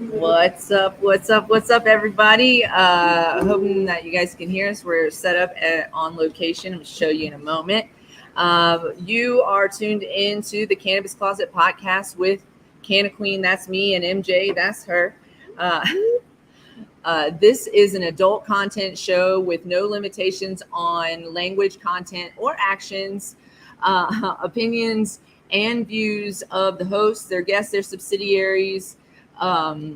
What's up? What's up? What's up, everybody? Hoping that you guys can hear us. We're set up on location. I'm going to show you in a moment. You are tuned into the Cannabis Closet podcast with Canna Queen. That's me, and MJ. That's her. This is an adult content show with no limitations on language, content, or actions, opinions, and views of the hosts, their guests, their subsidiaries. The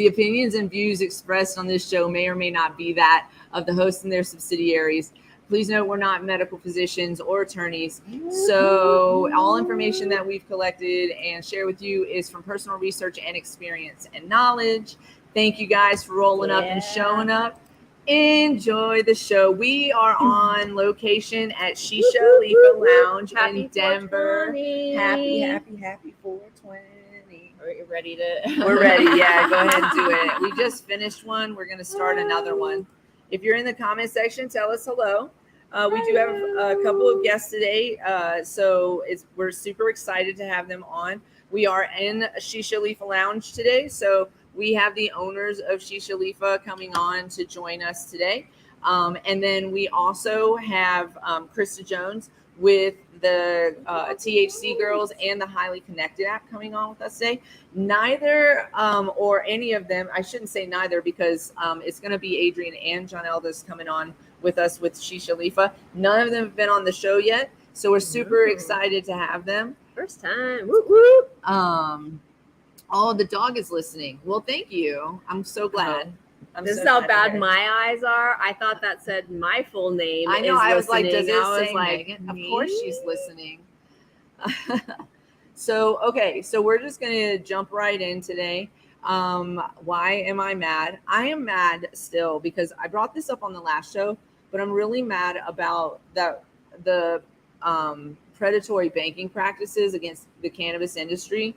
opinions and views expressed on this show may or may not be that of the host and their subsidiaries. Please note we're not medical physicians or attorneys, so all information that we've collected and share with you is from personal research and experience and knowledge. Thank you guys for rolling up and showing up. Enjoy the show. We are on location at Shisha Leafa Lounge in Denver. Happy 420. Are you ready to? We're ready. Yeah, go ahead and do it. We just finished one. We're going to start another one. If you're in the comment section, tell us hello. We do have a couple of guests today, so we're super excited to have them on. We are in Shisha Leafa Lounge today, so we have the owners of Shisha Leafa coming on to join us today. And then we also have Krysta Jones with the THC Girls and the Highly Connected app coming on with us today. Neither or any of them, I shouldn't say neither because it's going to be Adrian and Jonnell that's coming on with us with Shisha Leafa. None of them have been on the show yet, so we're super excited to have them. First time. Whoop, whoop. Oh, the dog is listening. Well, thank you. I'm so glad. This is how bad my eyes are. I thought that said my full name. I know. I was like, does it say like, Megan? Of course she's listening. So we're just going to jump right in today. Why am I mad? I am mad still because I brought this up on the last show, but I'm really mad about the predatory banking practices against the cannabis industry.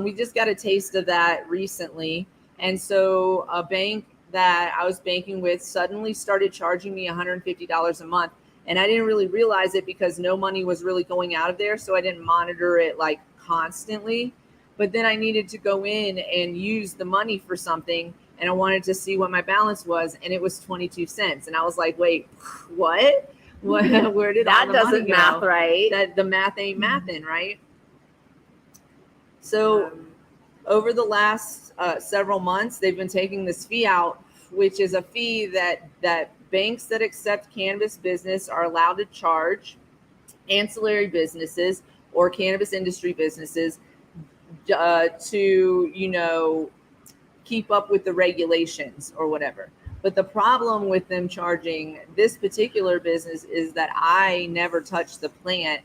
We just got a taste of that recently. And so a bank that I was banking with suddenly started charging me $150 a month. And I didn't really realize it because no money was really going out of there. So I didn't monitor it like constantly. But then I needed to go in and use the money for something. And I wanted to see what my balance was. And it was 22 cents. And I was like, wait, what? Where did that all the money doesn't go? math right? That the math ain't mathin', right? So over the last several months, they've been taking this fee out, which is a fee that banks that accept cannabis business are allowed to charge ancillary businesses or cannabis industry businesses to, you know, keep up with the regulations or whatever. But the problem with them charging this particular business is that I never touched the plant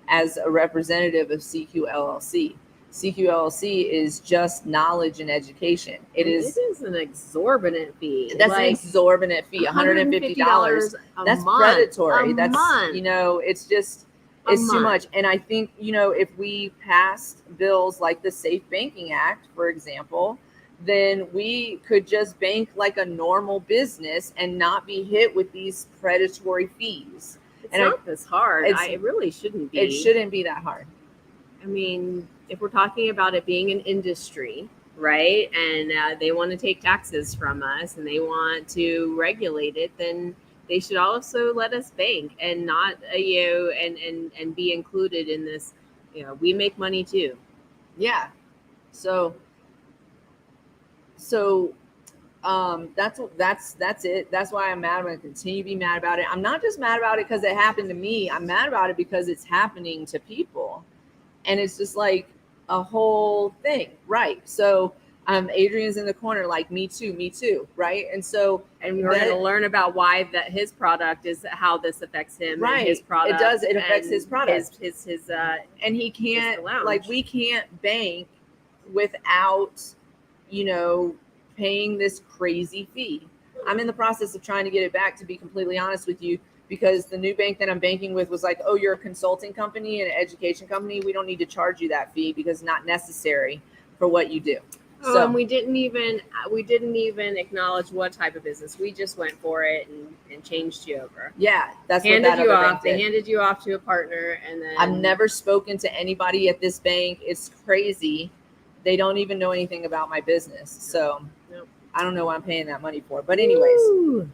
as a representative of CQ LLC. CQ LLC is just knowledge and education. It is an exorbitant fee. That's like, an exorbitant fee, $150. That's month, predatory. That's month. You know, it's just it's too much. And I think, you know, if we passed bills like the Safe Banking Act, for example, then we could just bank like a normal business and not be hit with these predatory fees. It's not this hard. It really shouldn't be. It shouldn't be that hard. I mean, if we're talking about it being an industry, right, and they want to take taxes from us and they want to regulate it, then they should also let us bank and not and be included in this. You know, we make money too. Yeah. So that's it. That's why I'm mad. I'm going to continue to be mad about it. I'm not just mad about it because it happened to me. I'm mad about it because it's happening to people. And it's just like a whole thing. Right. So Adrian's in the corner like, me too. Right. And so, and we're going to learn about why that his product is how this affects him. Right. And his product. It does. It affects his product. His and he can't, like, we can't bank without, you know, paying this crazy fee. I'm in the process of trying to get it back, to be completely honest with you, because the new bank that I'm banking with was like, oh, you're a consulting company and an education company. We don't need to charge you that fee because it's not necessary for what you do. So and we didn't even acknowledge what type of business. We just went for it and changed you over. Yeah, that's handed what that you other off. bank did. They handed you off to a partner, and then I've never spoken to anybody at this bank. It's crazy. They don't even know anything about my business. So I don't know what I'm paying that money for. But anyways,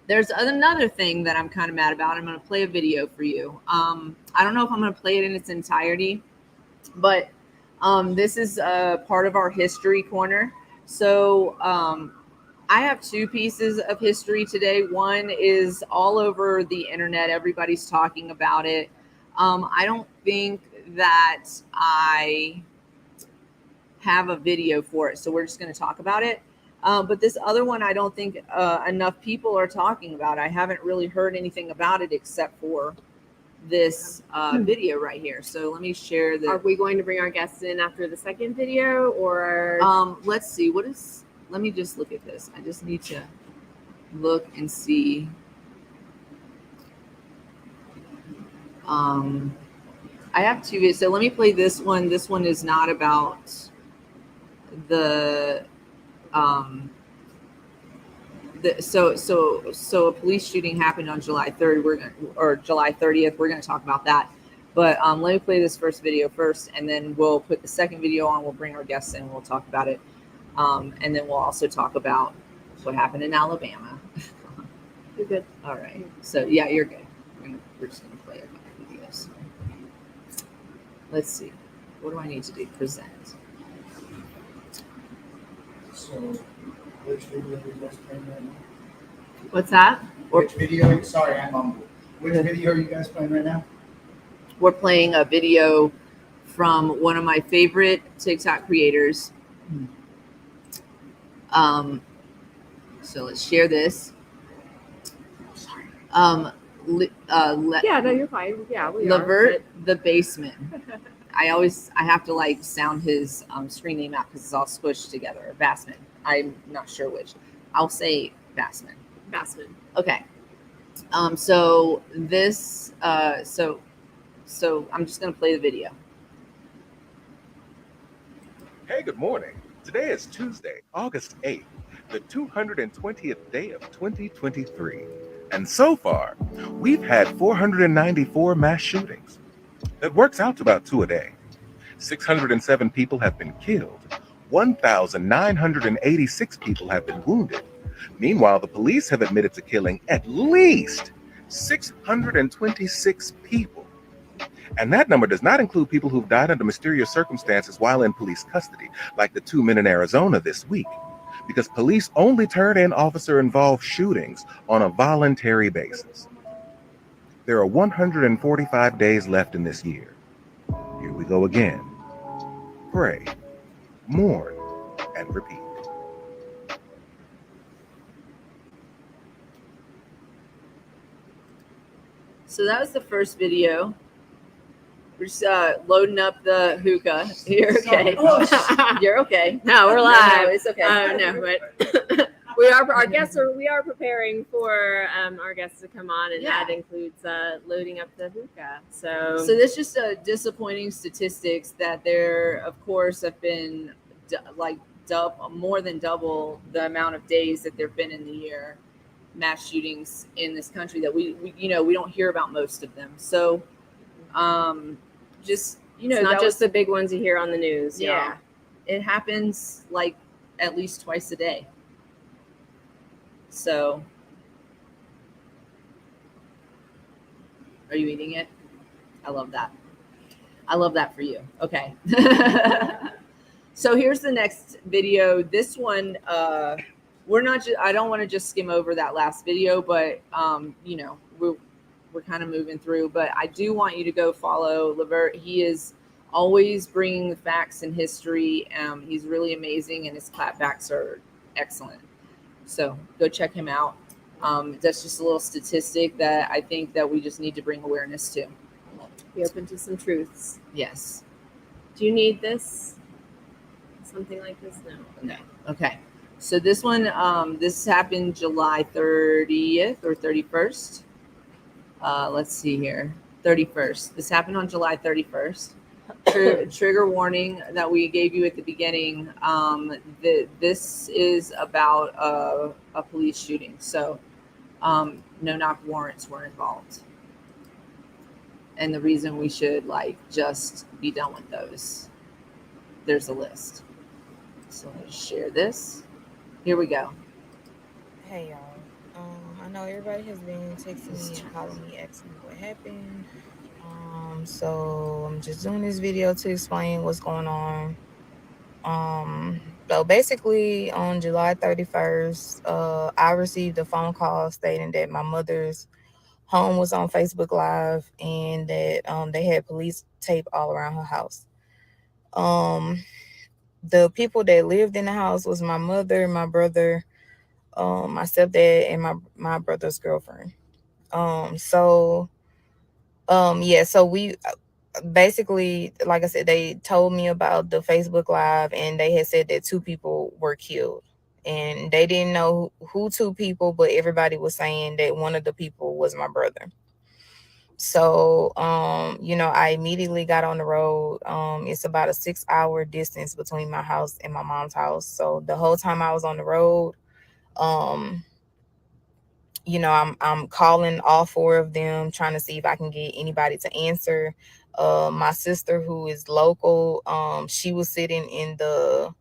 there's another thing that I'm kind of mad about. I'm going to play a video for you. I don't know if I'm going to play it in its entirety, but this is part of our history corner. So I have two pieces of history today. One is all over the internet. Everybody's talking about it. I don't think that I have a video for it, so we're just going to talk about it. But this other one, I don't think enough people are talking about. I haven't really heard anything about it except for this video right here. So let me share the. Are we going to bring our guests in after the second video, or let's see, let me just look at this. I just need to look and see. I have two videos, so let me play this one. This one is not about so a police shooting happened on July 3rd. July 30th. We're gonna talk about that. But let me play this first video first, and then we'll put the second video on. We'll bring our guests in. We'll talk about it, and then we'll also talk about what happened in Alabama. You're good. All right. So yeah, you're good. We're just gonna play a couple videos. Let's see. What do I need to do? Present. So, which video are you guys playing right now? What's that? Which video? Sorry, I'm humble. Which video are you guys playing right now? We're playing a video from one of my favorite TikTok creators. So let's share this. Yeah, no, you're fine. Yeah, we Levert the Basement. I have to like sound his screen name out because it's all squished together. Bassman. I'm not sure which. I'll say Bassman. Bassman. Okay. So this so I'm just gonna play the video. Hey, good morning. Today is Tuesday, August 8th. the 220th day of 2023. And so far, we've had 494 mass shootings. That works out to about 2 a day. 607 people have been killed. 1,986 people have been wounded. Meanwhile, the police have admitted to killing at least 626 people. And that number does not include people who've died under mysterious circumstances while in police custody, like the 2 men in Arizona this week, because police only turn in officer-involved shootings on a voluntary basis. There are 145 days left in this year. Here we go again. Pray, mourn, and repeat. So that was the first video. We're just loading up the hookah. You're okay. You're okay. No, we're No, live. it's okay. No, but we are preparing for our guests to come on, and that includes loading up the hookah. So there's just disappointing statistics that there, of course, have been more than double the amount of days that there've been in the year mass shootings in this country that we don't hear about most of them. So it's not just the big ones you hear on the news. Yeah, it happens like at least twice a day. So, are you eating it? I love that. I love that for you. Okay. So here's the next video. This one, I don't want to just skim over that last video, but we're kind of moving through, but I do want you to go follow Levert. He is always bringing the facts and history. He's really amazing, and his clapbacks are excellent. So go check him out. That's just a little statistic that I think that we just need to bring awareness to. Be open to some truths. Yes. Do you need this? Something like this? No. Okay. So this one, this happened July 30th or 31st. Let's see here. 31st. This happened on July 31st. Trigger warning that we gave you at the beginning. This is about a police shooting. So no knock warrants were involved. And the reason we should just be done with those. There's a list. So let's share this. Here we go. Hey y'all. I know everybody has been texting me and calling me, asking me what happened. So I'm just doing this video to explain what's going on. So basically on July 31st, I received a phone call stating that my mother's home was on Facebook Live and that they had police tape all around her house. The people that lived in the house was my mother, my brother, my stepdad, and my brother's girlfriend. So we basically, like I said, they told me about the Facebook Live, and they had said that 2 people were killed, and they didn't know who 2 people, but everybody was saying that one of the people was my brother. So, I immediately got on the road. It's about a 6-hour distance between my house and my mom's house. So the whole time I was on the road, I'm calling all 4 of them, trying to see if I can get anybody to answer. My sister, who is local, she was sitting in the,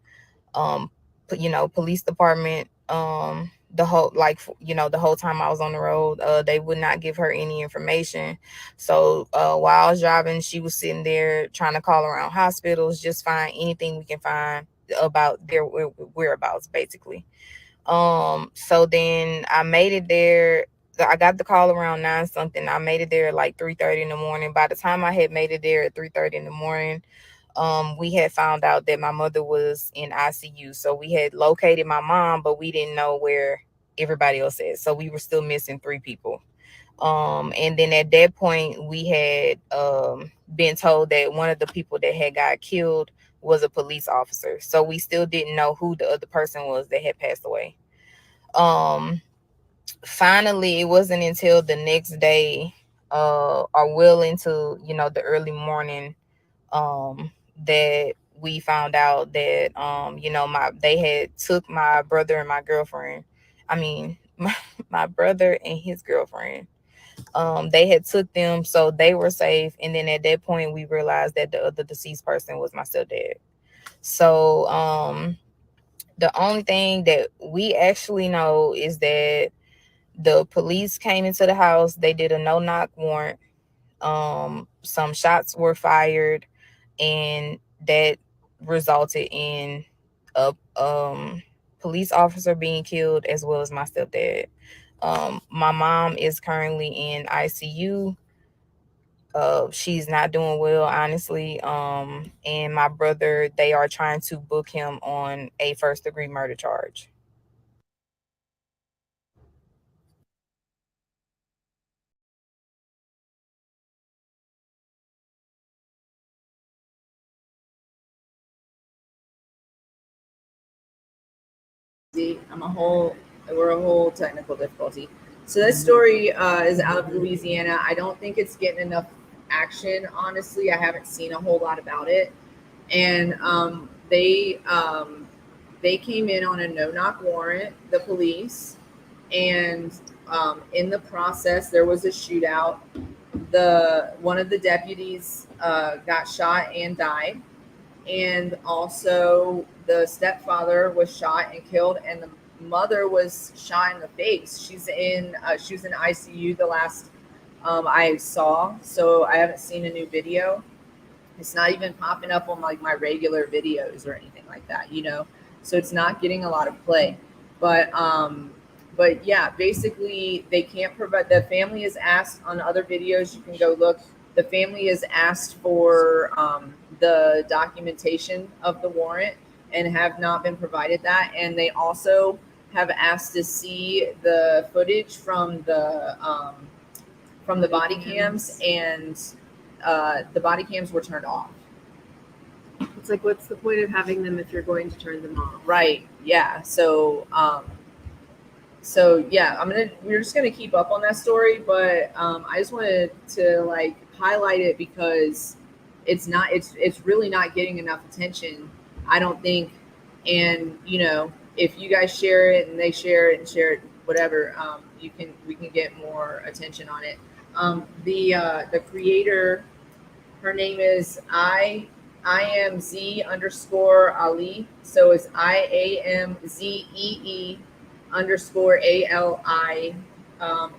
police department, the whole time I was on the road. They would not give her any information. So while I was driving, she was sitting there trying to call around hospitals, just find anything we can find about their whereabouts, basically. So then I made it there. I got the call around 9 something. I made it there at like 3:30 in the morning. By the time I had made it there at 3:30 in the morning, we had found out that my mother was in ICU. So we had located my mom, but we didn't know where everybody else is. So we were still missing 3 people. And then at that point, we had been told that one of the people that had got killed was a police officer. So we still didn't know who the other person was that had passed away. Finally, it wasn't until the next day, or well into, the early morning, that we found out that they had took my brother and my girlfriend. I mean, my brother and his girlfriend. They had took them, so they were safe. And then at that point, we realized that the other deceased person was my stepdad. So the only thing that we actually know is that the police came into the house. They did a no-knock warrant. Some shots were fired, and that resulted in a police officer being killed, as well as my stepdad. My mom is currently in ICU. She's not doing well, honestly. And my brother, they are trying to book him on a first-degree murder charge. We're a whole technical difficulty. So this story is out of Louisiana. I don't think it's getting enough action. Honestly, I haven't seen a whole lot about it. And they came in on a no-knock warrant, the police, and in the process there was a shootout. One of the deputies got shot and died, and also the stepfather was shot and killed, and the mother was shot in the face. She was in ICU the last I saw, so I haven't seen a new video. It's not even popping up on like my regular videos or anything like that, so it's not getting a lot of play. But yeah, basically they can't provide. The family is asked on other videos, you can go look. The family is asked for the documentation of the warrant and have not been provided that. And they also have asked to see the footage from the body cams, and the body cams were turned off. It's like, what's the point of having them if you're going to turn them off? Right. Yeah. So yeah, we're just gonna keep up on that story, but I just wanted to like highlight it because it's really not getting enough attention, I don't think. And if you guys share it and they share it, whatever, we can get more attention on it. The creator, her name is IAMZ_Ali. So it's IAMZEE_ALI.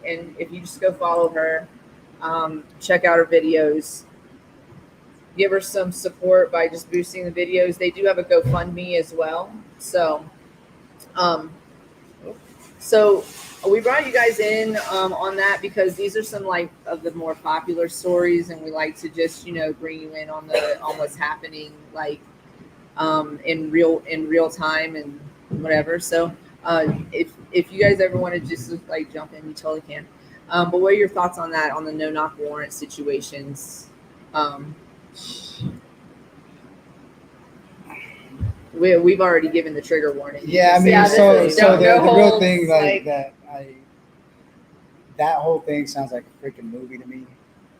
And if you just go follow her, check out her videos, give her some support by just boosting the videos. They do have a GoFundMe as well. So we brought you guys in on that because these are some like of the more popular stories, and we like to just bring you in on what's happening like in real time and whatever. So if you guys ever want to just like jump in, you totally can. But what are your thoughts on that, on the no-knock warrant situations? We've already given the trigger warning. Yeah, I mean, so the real thing that whole thing sounds like a freaking movie to me.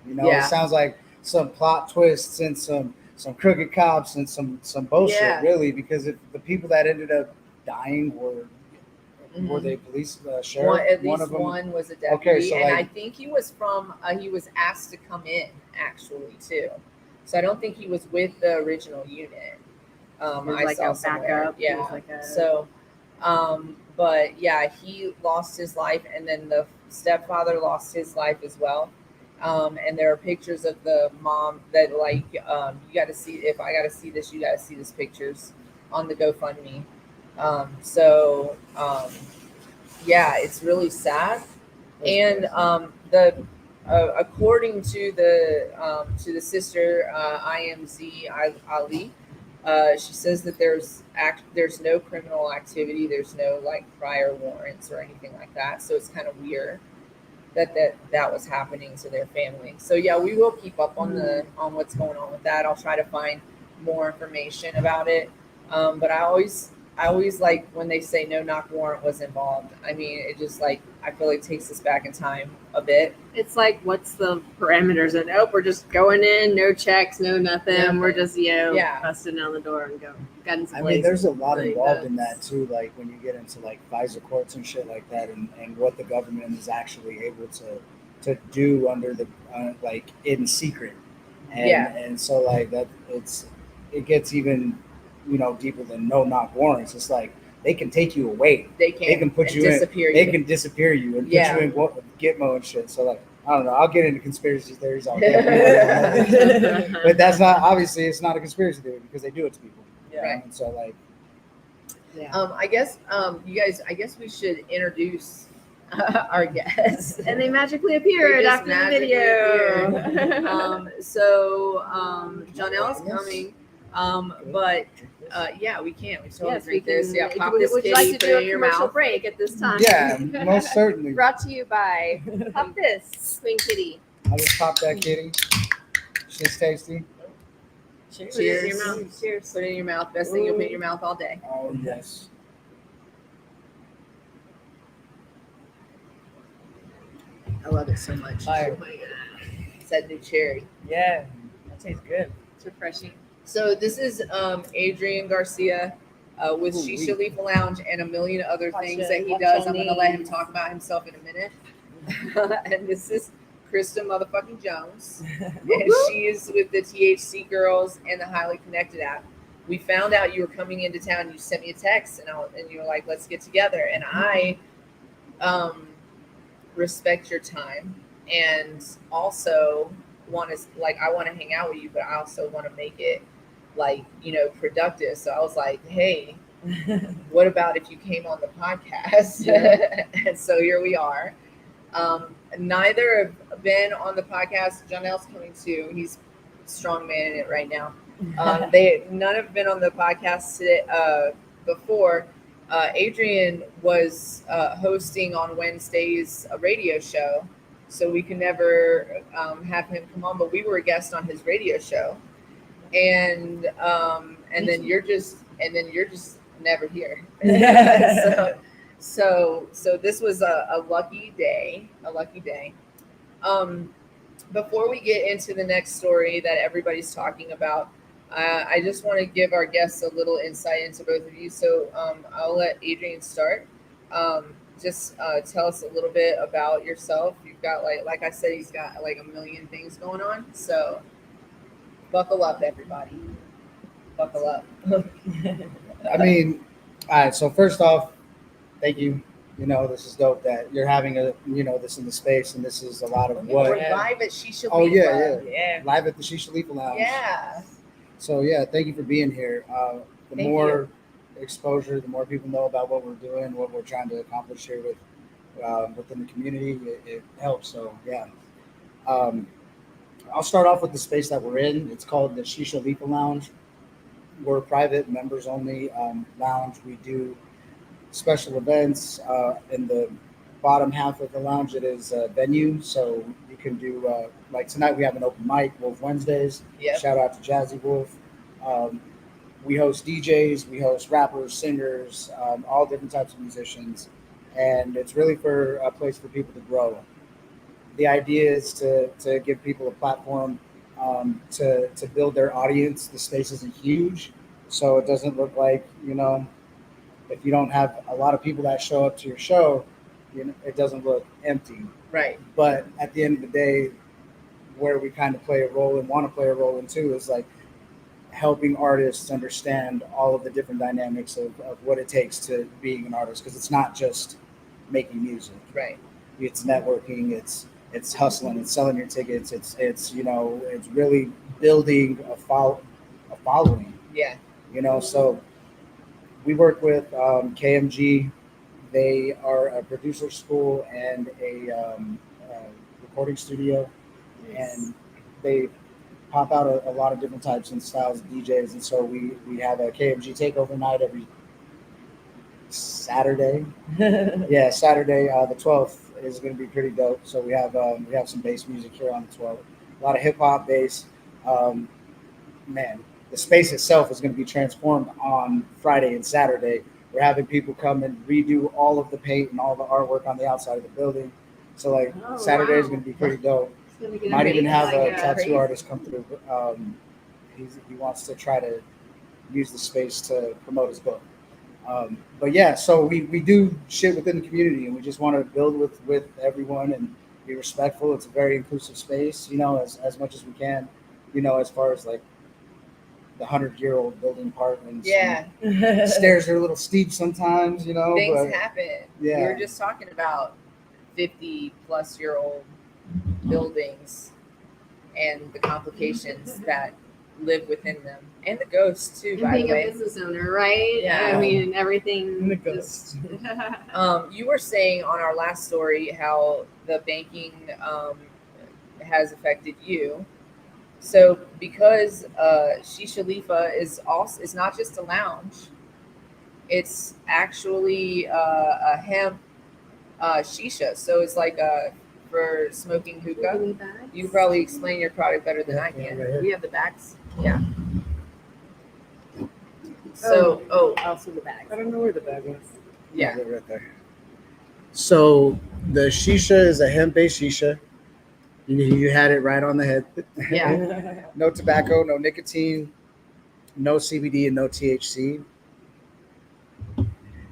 It sounds like some plot twists and some crooked cops and some bullshit, really. Because if the people that ended up dying were they police sheriff? One of them was a deputy, okay, so and I think he was he was asked to come in actually too. So I don't think he was with the original unit. I saw backup. Yeah. But yeah, he lost his life, and then the stepfather lost his life as well. And there are pictures of the mom that like you got to see. If I got to see this, you got to see these pictures on the GoFundMe. Yeah, it's really sad. And according to the sister IMZ Ali, she says that there's no criminal activity, there's no like prior warrants or anything like that. So it's kind of weird that was happening to their family. So yeah, we will keep up on what's going on with that. I'll try to find more information about it. But I always I always like when they say no knock warrant was involved. I mean, it just like, I feel like takes us back in time a bit. It's like, what's the parameters? And we're just going in, no checks, no nothing. We're just busting down the door and go. Guns I mean, there's a lot like involved in that too. Like when you get into like FISA courts and shit like that, and what the government is actually able to do under the like in secret, and so like that it gets even deeper than no knock warrants. It's like they can take you away. They can put you disappear in. They can disappear you and put you in Gitmo and shit. So like I don't know. I'll get into conspiracy theories all day, but that's not obviously it's not a conspiracy theory because they do it to people. Right. And so like. Yeah. I guess you guys. I guess we should introduce our guests, and they magically appeared after the video. So Jonnell's coming. But yeah, we can. We totally drink this. Yeah, pop this would you kitty, like to put do it in a your commercial mouth. break at this time? Yeah, most certainly. Brought to you by Pop This Queen Kitty. I'll just pop that kitty. Shit's tasty. Cheers. Put it in your mouth. Cheers. Put it in your mouth. Best thing you'll put in your mouth all day. Oh yes. I love it so much. Fire. Oh my God. It's that new cherry. Yeah, that tastes good. It's refreshing. So this is Adrian Garcia with Shisha Leafa Lounge and a million other things that he does. I'm going to let him talk about himself in a minute. And this is Krysta motherfucking Jones. And she is with the THC Girls and the Highly Connected app. We found out you were coming into town. You sent me a text and you were like, let's get together. And I respect your time and also want to hang out with you, but I also want to make it productive. So I was like, hey, what about if you came on the podcast? And so here we are. Neither have been on the podcast. Jonnell's coming too. He's strong man in it right now. None have been on the podcast today, before. Adrian was hosting on Wednesdays a radio show, so we could never have him come on, but we were a guest on his radio show, and then you're just never here. So this was a lucky day. Before we get into the next story that everybody's talking about, I just want to give our guests a little insight into both of you. So I'll let Adrian start. Just tell us a little bit about yourself. You've got like I said, he's got like a million things going on. So buckle up, everybody. Buckle up. I mean, all right. So first off, thank you. This is dope that you're having this in the space, and this is a lot of what. We're live at Shisha Leafa. Oh yeah. Live at the Shisha Leafa Lounge. Yeah. So yeah, thank you for being here. The more exposure, the more people know about what we're doing, what we're trying to accomplish here within the community, it helps. So yeah. I'll start off with the space that we're in. It's called the Shisha Leafa Lounge. We're a private, members only lounge. We do special events. In the bottom half of the lounge, it is a venue, so you can do like tonight we have an open mic, Wolf Wednesdays. Yep. Shout out to Jazzy Wolf. We host DJs, we host rappers, singers, all different types of musicians, and it's really for a place for people to grow. The idea is to give people a platform to build their audience. The space isn't huge, so it doesn't look like, if you don't have a lot of people that show up to your show, it doesn't look empty. Right. But at the end of the day, where we kind of play a role and want to play a role in too is like helping artists understand all of the different dynamics of what it takes to being an artist, because it's not just making music. Right. It's networking, it's hustling, it's selling your tickets, it's really building a following. Yeah. So we work with KMG. They are a producer school and a recording studio, and they pop out a lot of different types and styles of DJs. And so we have a KMG takeover night every Saturday. Yeah, Saturday the 12th is going to be pretty dope. So we have some bass music here on the 12th. A lot of hip hop bass. Man, the space itself is going to be transformed on Friday and Saturday. We're having people come and redo all of the paint and all the artwork on the outside of the building. So like Saturday is going to be pretty dope. Might even have a tattoo artist come through. He wants to try to use the space to promote his book. But yeah, so we do shit within the community, and we just want to build with everyone and be respectful. It's a very inclusive space, you know, as much as we can, you know, as far as like the 100-year-old building apartments. Yeah. Stairs are a little steep sometimes, you know. Things happen. Yeah. We were just talking about 50-plus-year-old buildings and the complications that live within them, and the ghosts too. And by being the way, a business owner, right? Yeah. I mean, everything. The Just, you were saying on our last story how the banking has affected you. So because Shisha Leafa is not just a lounge, it's actually a hemp shisha. So it's like for smoking hookah. You can probably explain your product better than I can. right here. We have the backs. Yeah. So, also the bag. I don't know where the bag was. yeah. Right there. So the shisha is a hemp-based shisha. You had it right on the head. Yeah. No tobacco, no nicotine, no CBD, and no THC.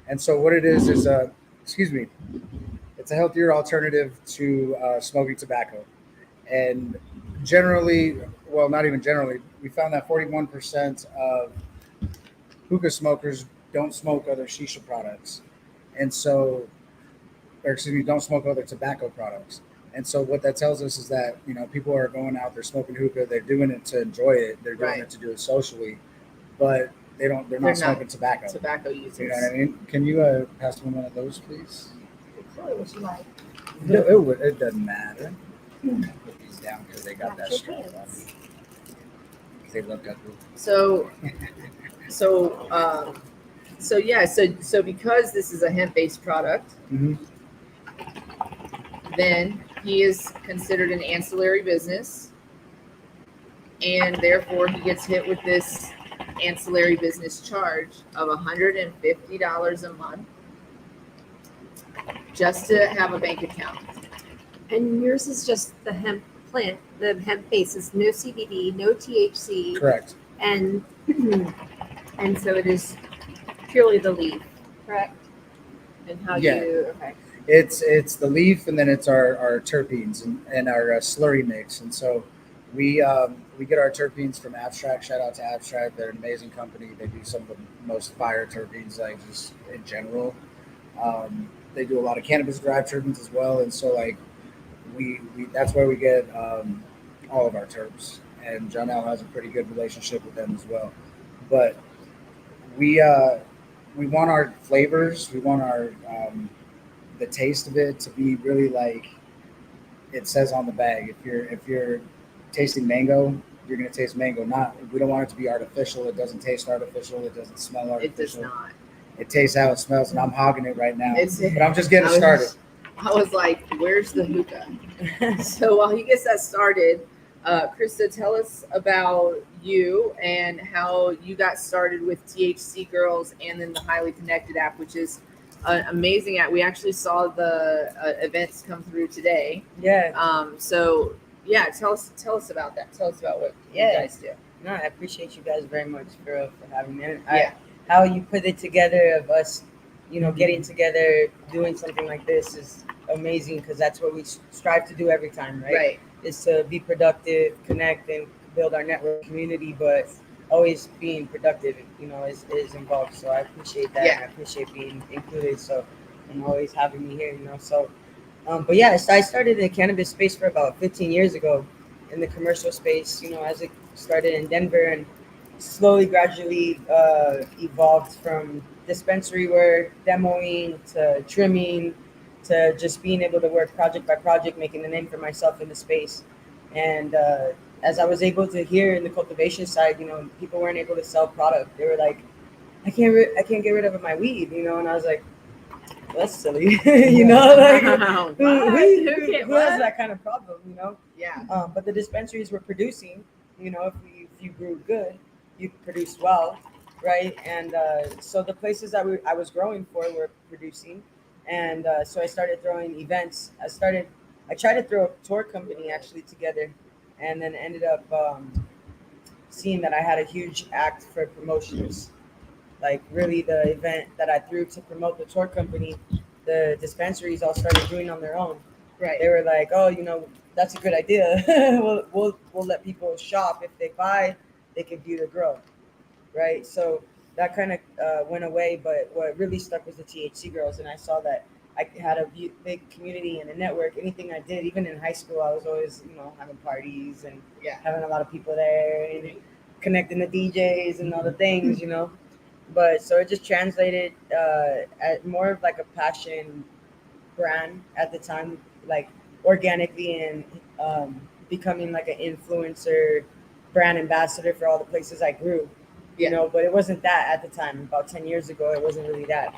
And so what it is it's a healthier alternative to smoking tobacco. And generally, well, not even generally, we found that 41% of hookah smokers don't smoke other shisha products. And so, don't smoke other tobacco products. And so what that tells us is that, you know, people are going out, they're smoking hookah, they're doing it to enjoy it, they're doing it to do it socially, but they're not smoking tobacco. Tobacco users. You know what I mean? Can you pass me one of those, please? What you like? It doesn't matter. Put these down because they got that straw on me. They look ugly. So because this is a hemp-based product, Mhm. then he is considered an ancillary business, and therefore he gets hit with this ancillary business charge of $150 a month just to have a bank account. And yours is just the hemp plant, the hemp basis, no CBD, no THC, Correct. and and so it is purely the leaf, correct? And how Yeah. okay. It's the leaf, and then it's our terpenes and our slurry mix. And so we get our terpenes from Abstract. Shout out to Abstract. They're an amazing company. They do some of the most fire terpenes, like just in general. They do a lot of cannabis derived terpenes as well. And so like we that's where we get all of our terps. And Jonnell has a pretty good relationship with them as well. But we want our flavors. We want our the taste of it to be really like it says on the bag. If you're tasting mango, you're gonna taste mango. We don't want it to be artificial. It doesn't taste artificial. It doesn't smell artificial. It does not. It tastes how it smells, and I'm hogging it right now. It's- But I'm just getting started. I was like, where's the hookah? So while he gets that started, Krysta, tell us about you and how you got started with THC Girls and then the Highly Connected app, which is an amazing app. We actually saw the events come through today. Yeah. So yeah, tell us about that. Tell us about what you guys do. No, I appreciate you guys very much for having me. Yeah. How you put it together of us, you know, getting together, doing something like this is amazing because that's what we strive to do every time, right? Right. Is to be productive, connect, and build our network community, but always being productive, you know, is involved. So I appreciate that. Yeah. And I appreciate being included. So and always having me here, you know. So, but yeah, I started in the cannabis space for about 15 years ago in the commercial space, you know, as it started in Denver and slowly, gradually evolved from dispensary work, demoing, to trimming, to just being able to work project by project, making a name for myself in the space. And as I was able to hear in the cultivation side, you know, people weren't able to sell product. They were like, I can't get rid of my weed, you know. And I was like, well, that's silly, you know. Like, who has that kind of problem, you know? Yeah. But the dispensaries were producing, you know, if you grew good. you produced well, right? And so the places that I was growing for were producing, and so I started throwing events. I tried to throw a tour company actually together, and then ended up seeing that I had a huge act for promotions. Like really, the event that I threw to promote the tour company, the dispensaries all started doing on their own. Right. They were like, "Oh, that's a good idea. we'll let people shop. If they buy, they can view the grow." Right. So that kind of went away. But what really stuck was the THC girls, and I saw that I had a big community and a network. Anything I did, even in high school, I was always having parties and having a lot of people there and connecting the DJs and all the things. But so it just translated at more of like a passion brand at the time, like organically, and becoming like an influencer brand ambassador for all the places I grew. But it wasn't that at the time. About 10 years ago, it wasn't really that.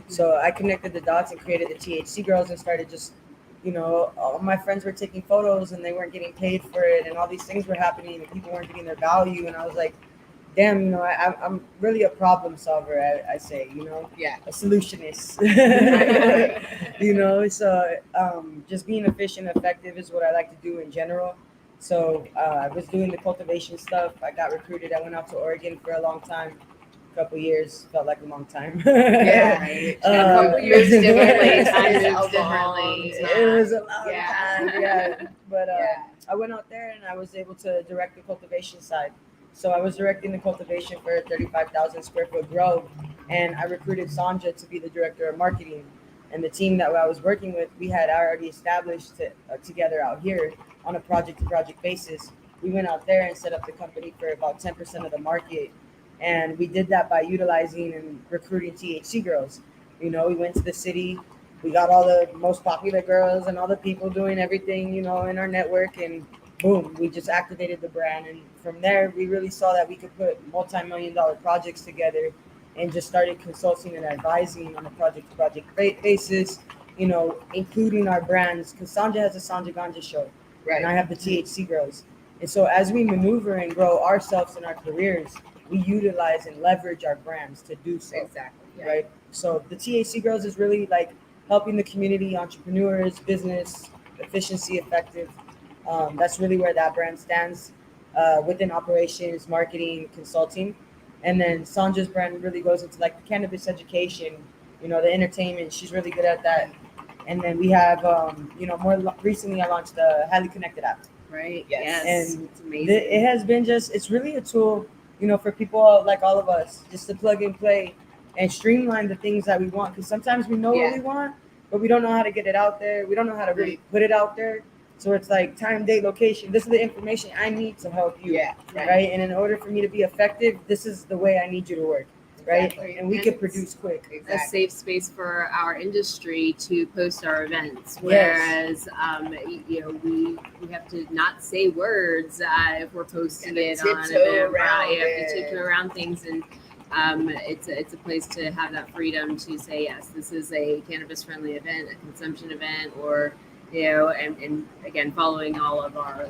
So I connected the dots and created the THC girls and started just, all my friends were taking photos and they weren't getting paid for it, and all these things were happening and people weren't getting their value. And I was like, damn, I'm really a problem solver, I say, a solutionist. So just being efficient, effective is what I like to do in general. So I was doing the cultivation stuff. I got recruited. I went out to Oregon for a long time. A couple years, felt like a long time. A couple years differently. Time It moves differently. was a long time. Yeah. But I went out there and I was able to direct the cultivation side. So I was directing the cultivation for a 35,000 square foot grow, and I recruited Sanja to be the director of marketing. And the team that I was working with, we had already established together out here on a project-to-project basis. We went out there and set up the company for about 10% of the market. And we did that by utilizing and recruiting THC girls. We went to the city, we got all the most popular girls and all the people doing everything, in our network, and boom, we just activated the brand. And from there, we really saw that we could put multi-million-dollar projects together and just started consulting and advising on a project-to-project basis, including our brands. Because Sanja has a Sanja Ganja show, Right. and I have the THC girls. And so as we maneuver and grow ourselves in our careers, we utilize and leverage our brands to do so. Exactly. Yeah. Right? So the THC girls is really like helping the community, entrepreneurs, business, efficiency, effective. That's really where that brand stands within operations, marketing, consulting. And then Sanja's brand really goes into like the cannabis education, the entertainment. She's really good at that. And then we have, more recently I launched the Highly Connected app. Right. Yes. And it's amazing. it has been it's really a tool, for people like all of us, just to plug and play and streamline the things that we want. Because sometimes we know what we want, but we don't know how to get it out there. We don't know how to really put it out there. So it's like time, date, location. This is the information I need to help you. Yeah. Right. And in order for me to be effective, this is the way I need you to work. Right. Exactly. And we can produce quick. A safe space for our industry to post our events, whereas we have to not say words if we're posting it on tiptoe event. around You have it. to tiptoe around things, and it's a place to have that freedom to say, yes, this is a cannabis friendly event, a consumption event, or and again following all of our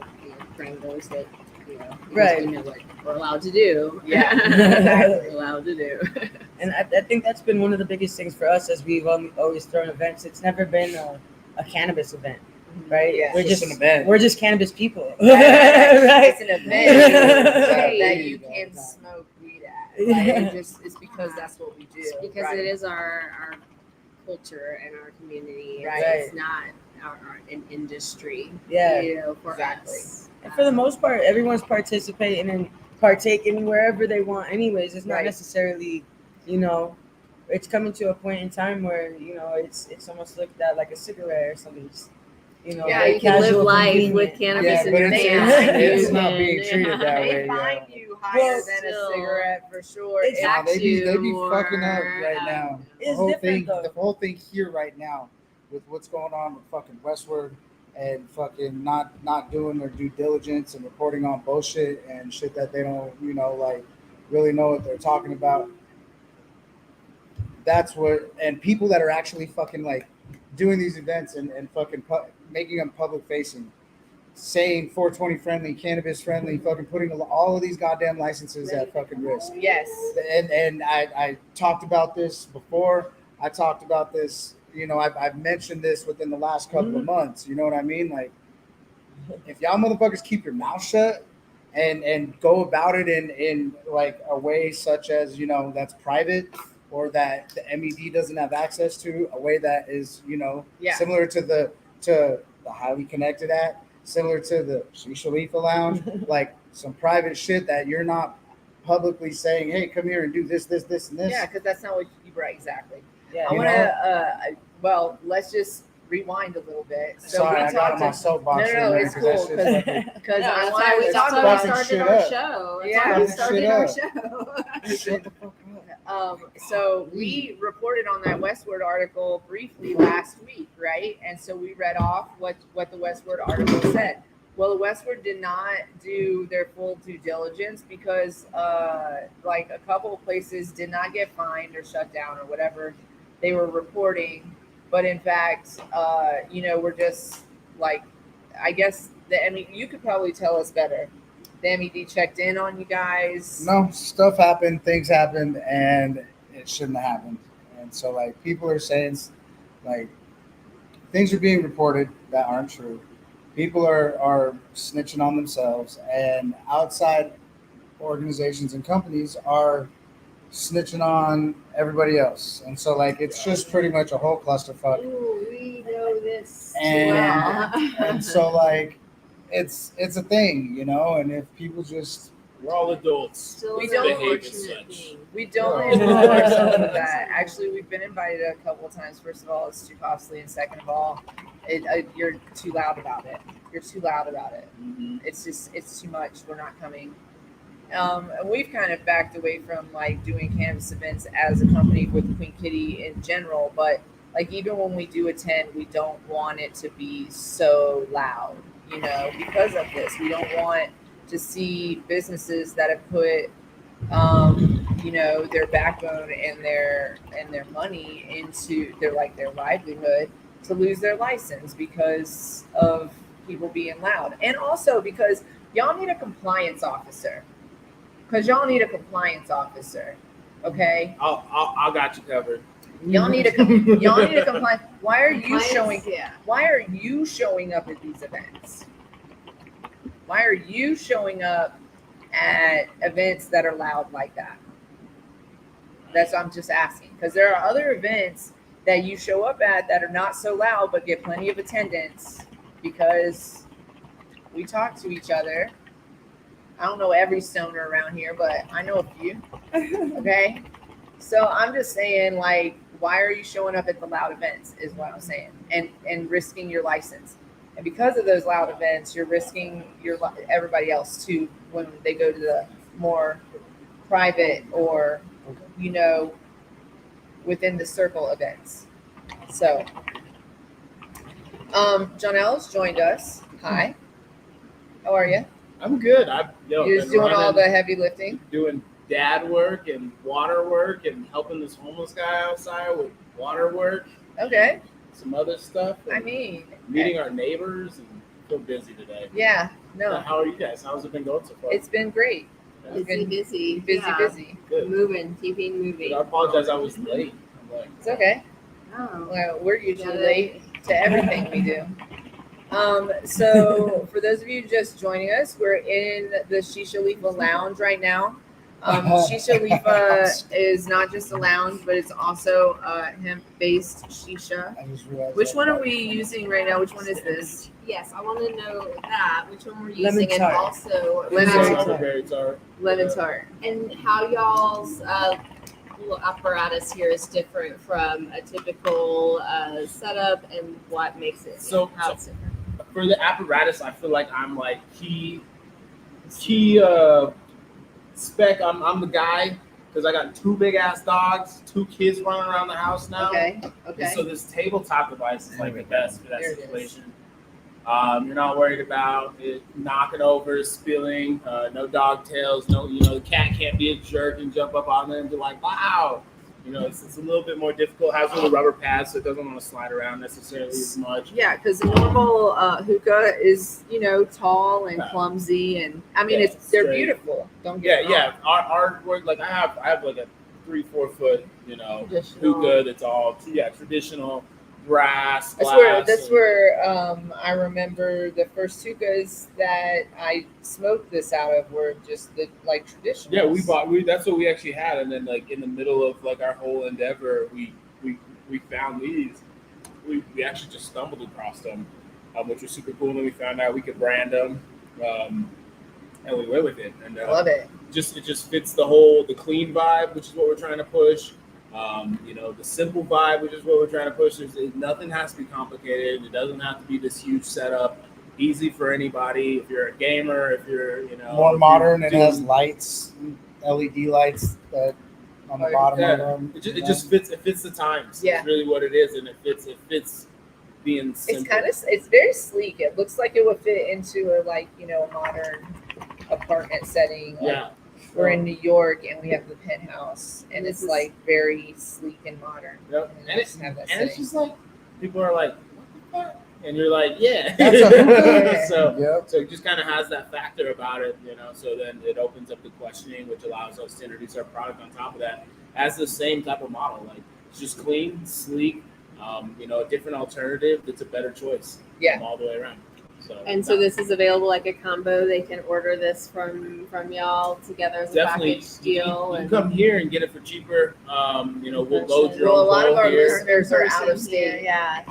parameters that we know what we're allowed to do. Yeah. We're allowed to do. And I think that's been one of the biggest things for us as we've always thrown events. It's never been a cannabis event, right? Yeah. We're It's just an event. We're just cannabis people. Right. It's an event that you All can the time. smoke weed at. Like, it's because that's what we do. It's because it is our culture and our community. Right. It's not an industry. Yeah. For Exactly. us. And for the most part, everyone's participating and partaking wherever they want anyways. It's not Right. necessarily, it's coming to a point in time where, it's almost looked at like a cigarette or something. Just, Yeah, you can live casual, life with convenient. cannabis Yeah, in but your it's- hand. it's You not can- being treated that They way. find yeah. you higher Well, than a still, cigarette for sure. it's Nah, they be Tattoo fucking up or, right now. The It's whole different, thing, though. the whole thing here right now, with what's going on with fucking Westward and fucking not doing their due diligence and reporting on bullshit and shit that they don't, really know what they're talking about. That's what, and people that are actually fucking like doing these events and fucking making them public facing. saying 420 friendly, cannabis friendly, fucking putting all of these goddamn licenses at fucking risk. Yes. And I talked about this before. I talked about this, you know, I've mentioned this within the last couple of months. You know what I mean? Like, if y'all motherfuckers keep your mouth shut and go about it in like a way such as, you know, that's private or that the MED doesn't have access to, a way that is, you know, similar to the highly connected act, similar to the Shisha Leafa lounge, like some private shit that you're not publicly saying, hey, come here and do this, and this. Yeah, because that's not what you right, exactly. Yeah, I want to. Well, let's just rewind a little bit. So sorry, we I got on my talked. soapbox. No, it's cool because No, I that's why we want to talked talk about about. fucking started our shit show. That's Yeah. why we Fucking started shit our up. show. Shut the fuck up. So we reported on that Westward article briefly last week, right? And so we read off what the Westward article said. Well, the Westward did not do their full due diligence because, like, a couple of places did not get fined or shut down or whatever they were reporting. But in fact, you know, we're just like, I guess you could probably tell us better. The MED checked in on you guys. No, stuff happened, things happened, and it shouldn't have happened. And so, like, people are saying, like, things are being reported that aren't true. People are snitching on themselves, and outside organizations and companies are snitching on everybody else. And so, like, it's just pretty much a whole clusterfuck. Ooh, we know this And so, like, it's a thing, you know. And if people just We're all adults. Still We an don't- unfortunate thing. We don't No. involve ourselves with that. Actually, we've been invited a couple of times. First of all, it's too costly, and second of all, you're too loud about it. You're too loud about it. It's too much. We're not coming. And we've kind of backed away from like doing cannabis events as a company with Queen Kitty in general. But like even when we do attend, we don't want it to be so loud, you know, because of this. We don't want to see businesses that have put you know, their backbone and their money into their livelihood to lose their license because of people being loud. And also because y'all need a compliance officer. Okay? I got you covered. Y'all need a compliance. Why are you Compliance, showing yeah. why are you showing up at these events? Why are you showing up at events that are loud like that? That's what I'm just asking. Because there are other events that you show up at that are not so loud but get plenty of attendance because we talk to each other. I don't know every stoner around here, but I know a few. Okay? So I'm just saying, like, why are you showing up at the loud events is what I'm saying, and risking your license. And because of those loud events, you're risking everybody else too when they go to the more private or, you know, within the circle events. So, Jonnell's joined us. Hi. How are you? I'm good. You're just doing all the heavy lifting. doing dad work and water work and helping this homeless guy outside with water work. Okay. Some other stuff. I mean, meeting our neighbors and feel busy today. yeah. No, How are you guys? How's it been going so far? it's been great. It's been Busy. busy, Yeah. busy. good. Moving, keeping moving. I apologize. I was late. I'm like, It's okay. Oh. Well, we're usually Yeah. late to everything we do. So for those of you just joining us, we're in the Shisha Leafa lounge right now. Shisha Leafa is not just a lounge, but it's also hemp-based shisha. I just realized Which that. one are we using right now? Which one is this? Yes, I want to know that, which one we're Lemon using, and tart. also Lemon how- tart. strawberry tart. Lemon tart. and how y'all's little apparatus here is different from a typical setup, and what makes it So- how it's different. For the apparatus, I feel like I'm like key spec. I'm the guy because I got 2 big ass dogs, 2 kids running around the house now. Okay. And Okay. so this tabletop device is like the best for that There it is. situation. You're not worried about it knocking over, spilling, no dog tails, no, the cat can't be a jerk and jump up on them and be like, wow. You know, it's a little bit more difficult. It has little rubber pads, so it doesn't want to slide around necessarily as much. Yeah, because the normal hookah is, tall and Yeah. clumsy, and I mean, Yeah, they're straight. beautiful. Don't get me wrong. Our work, like I have like a 3-4 foot, Traditional. hookah that's all traditional brass. That's where I remember the first hookahs that I smoked this out of were just the traditional. Yeah, that's what we actually had, and then like in the middle of like our whole endeavor, we found these. We actually just stumbled across them, which was super cool. And then we found out we could brand them, and we went with it. And love it. It just fits the clean vibe, which is what we're trying to push. The simple vibe, which is what we're trying to push. Nothing has to be complicated. It doesn't have to be this huge setup. Easy for anybody. If you're a gamer, if you're more modern, it has lights, LED lights that on the bottom of them. It just fits. It fits the times. Yeah. That's really what it is, and it fits being simple. It's very sleek. It looks like it would fit into a modern apartment setting. Yeah. We're in New York and we have the penthouse, and it's like very sleek and modern. Yep. And it's just like people are like, what the fuck? And you're like, yeah. That's a hookah. So it just kind of has that factor about it, So then it opens up the questioning, which allows us to introduce our product on top of that as the same type of model. Like it's just clean, sleek, a different alternative that's a better choice. Yeah. All the way around. So this is available like a combo. They can order this from y'all together as a package deal. You can come here and get it for cheaper. We'll load your Well, a own lot of our here. listeners are out of state. Yeah.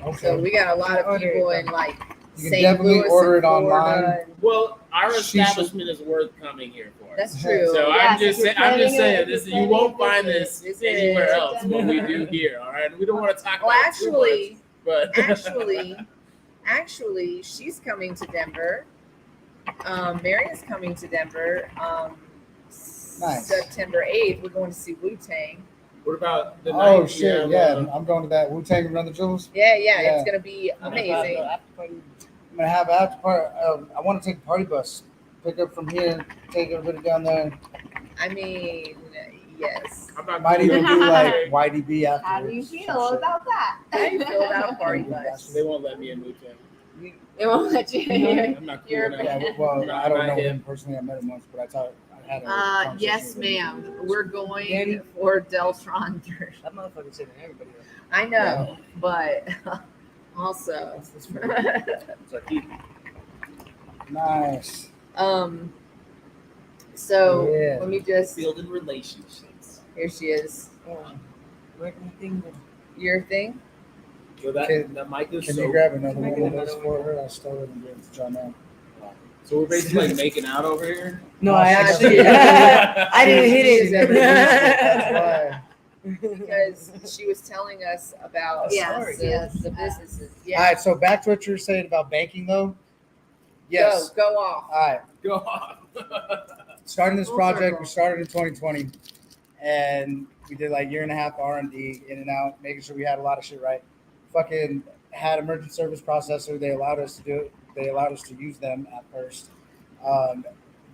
Okay. So we got a lot of people in You can St. definitely Louis order and it online. Florida. Well, our Shisha. establishment is worth coming here for. That's true. So Yes, I'm just if you're saying, planning you won't find This this is anywhere else. What we do here, all right? We don't want to talk Well, about it too much, but actually, she's coming to Denver. Marion's coming to Denver. Nice. September 8th. We're going to see Wu-Tang. what about the Oh night? shit! Yeah, I'm going to that Wu-Tang and Run the Jewels. Yeah, Yeah. it's gonna be amazing. I'm gonna have an after party. I want to take a party bus, pick up from here, take everybody down there. I mean, yes. I'm not Might doing even it. do like YDB afterwards. How do you some feel shit. about that? How do you feel about a party bus? They won't let me in Wu-Tang. They won't let you. I'm not cool You're enough. Yeah, well, I don't know him. him personally. I met him once, but I had a conversation Yes, with him. ma'am. We're going Danny? for Deltron. That motherfucker said to everybody else. I know, but also, It's like he- Nice. so Yeah. let me just. building relationships. Here she is. Where's my thing? Your thing. So that mic is Can so. you grab another Can I one get of those another for one? her? I stole it and gave it to Jonnell. So we're basically like making out over here. No, Oh, I she actually, doesn't- I didn't hit She's never it. That's why. Because she was telling us about Yes, the businesses. All Yeah. right, so back to what you were saying about banking, though. Yes. Go off. All right. Go on. Starting this Full project, circle. we started in 2020, and we did like year and a half R&D in and out, making sure we had a lot of shit right. Fucking had a merchant service processor. They allowed us to do it. They allowed us to use them at first.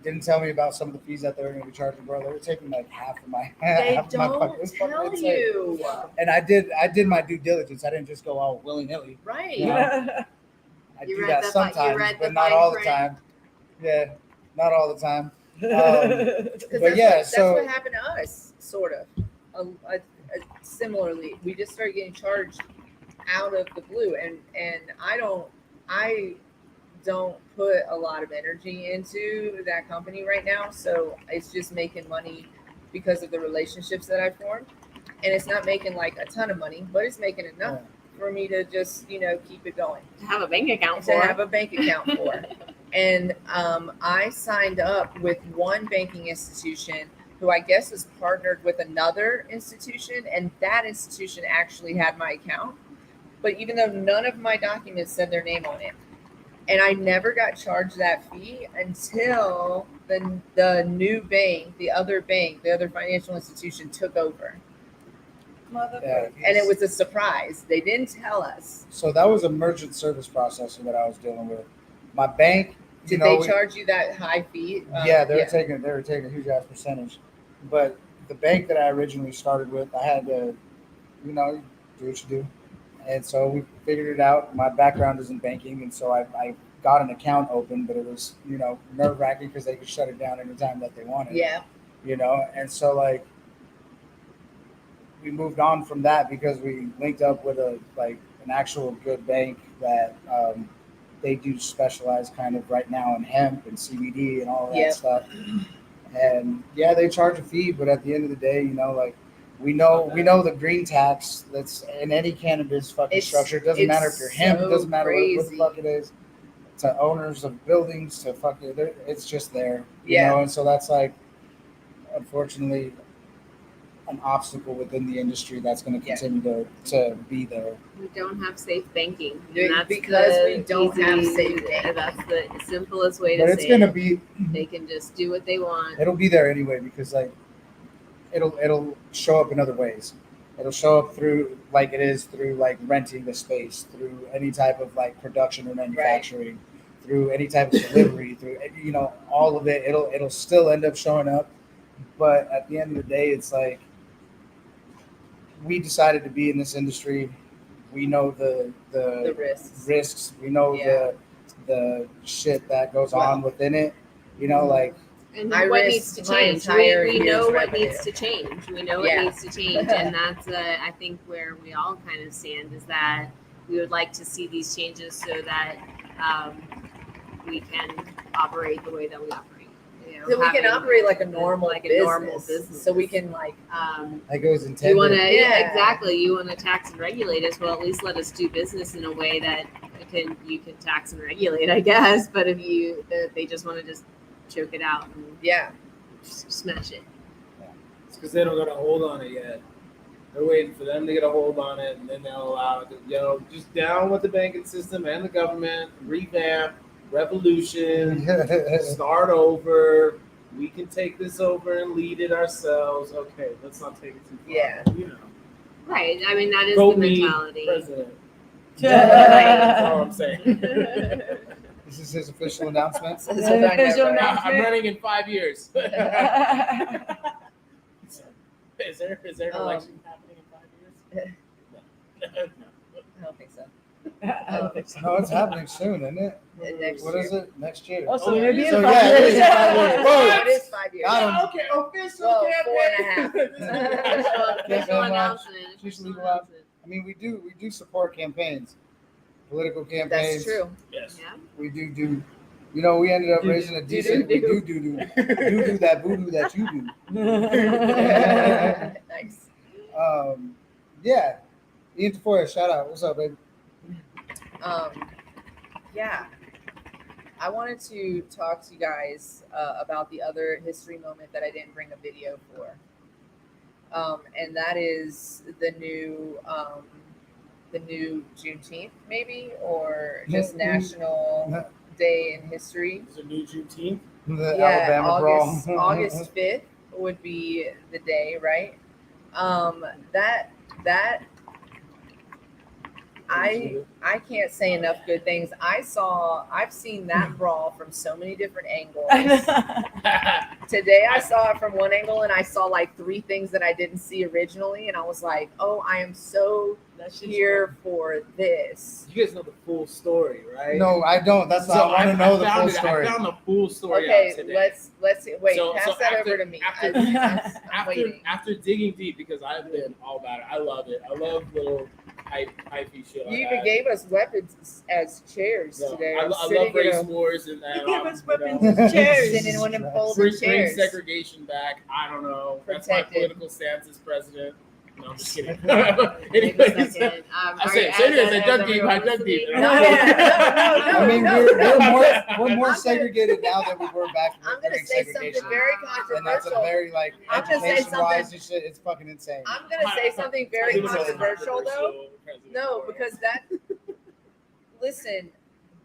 Didn't tell me about some of the fees that they were going to be charging, bro. They were taking like half of my. They half of my don't fucking- it's fucking tell insane. you. And I did my due diligence. I didn't just go all willy nilly. Right. Yeah. I You do read that the fi- you sometimes, read the but not fine all the print. time. Yeah, not all the time. 'Cause But that's yeah, what, so that's what happened to us, sort of. Similarly, we just started getting charged out of the blue, and I don't put a lot of energy into that company right now, so it's just making money because of the relationships that I formed, and it's not making like a ton of money, but it's making enough for me to just keep it going. To have a bank account To for. have a bank account for. And I signed up with one banking institution who I guess is partnered with another institution, and that institution actually had my account. But even though none of my documents said their name on it, and I never got charged that fee until the new bank, the other financial institution took over. yeah. And it was a surprise. They didn't tell us. So that was a merchant service processor that I was dealing with. My bank, Did they charge you that high fee? Yeah, they were taking a huge ass percentage, but the bank that I originally started with, I had to, do what you do. And so we figured it out. My background is in banking, and so I got an account open, but it was, nerve wracking because they could shut it down anytime that they wanted. Yeah. And so like we moved on from that because we linked up with an actual good bank that they do specialize kind of right now in hemp and CBD and all that stuff. And yeah, they charge a fee, but at the end of the day, we know the green tax that's in any cannabis fucking structure. It doesn't matter if you're hemp, it doesn't matter what the fuck it is. To owners of buildings, to fucking, it's just there. You know, and so that's like, unfortunately, an obstacle within the industry that's going to continue to be there. We don't have safe banking. Because we don't have safe banking. That's the simplest way to but say it's going to it. be. They can just do what they want. It'll be there anyway because like it'll show up in other ways. It'll show up through like it is through like renting the space, through any type of like production or manufacturing, through any type of delivery, through all of it. It'll still end up showing up. But at the end of the day, it's like we decided to be in this industry. We know the risks. We know the shit that goes on within it. And what needs to change. We know what needs to change. We know what needs to change, and that's I think where we all kind of stand is that we would like to see these changes so that we can operate the way that we operate. So we can operate like a normal business. So we can that goes intended. You want to exactly. You want to tax and regulate us. Well, at least let us do business in a way that you can tax and regulate, I guess. But if they just want to just choke it out and smash it. It's because they don't got a hold on it yet. They're waiting for them to get a hold on it, and then they'll allow it to, just down with the banking system and the government, revamp. Revolution, start over. We can take this over and lead it ourselves. Okay, let's not take it too far. Yeah. Right. I mean, that is Vote the mentality. Me president. That's all I'm saying. This is his official announcement. I'm running in 5 years. Is there an election happening in 5 years? No. I don't think so. No, it's happening soon, isn't it? Next What year. is it? Next year. Oh, so maybe in So 5 yeah, years. it is 5 years. Whoa. It is 5 years. Got him. Okay, official Well, campaign. 4.5. Official announcement. Shisha Leafa. I mean, we do support campaigns, political campaigns. That's true. Yes. Yeah. We do. We ended up raising a decent. We do that voodoo that you do. Nice. Yeah. Ian Tafoya, shout out. What's up, baby? I wanted to talk to you guys about the other history moment that I didn't bring a video for. And that is the new Juneteenth, maybe, or just National Day in History. Is it new Juneteenth? The Alabama brawl. August 5th would be the day, right? I can't say enough good things. I've seen that brawl from so many different angles. Today I saw it from one angle, and I saw like 3 things that I didn't see originally, and I was like, oh, I am so here for this. You guys know the full story, right? No, I don't. That's not. I want to know the full story. I found the full story Okay, out today. let's see. Wait, So pass that over to me. I'm waiting. After digging deep, because I've been all about it. I love it. I love little hypey shit. You even gave us weapons as chairs today. I love race wars and You gave us weapons as chairs. Sitting in one of them folding bring chairs. segregation back. I don't know. That's my Protected. political stance as president. No, I'm just kidding. Wait a Anyways, second. I say, so anyways, I dug deep. I dug deep. I mean, we're more segregated now than we were back I'm during gonna say something segregation. very And that's a controversial. very I'm gonna say education-wise and shit. It's fucking insane. I'm gonna say something very controversial though. No, because listen,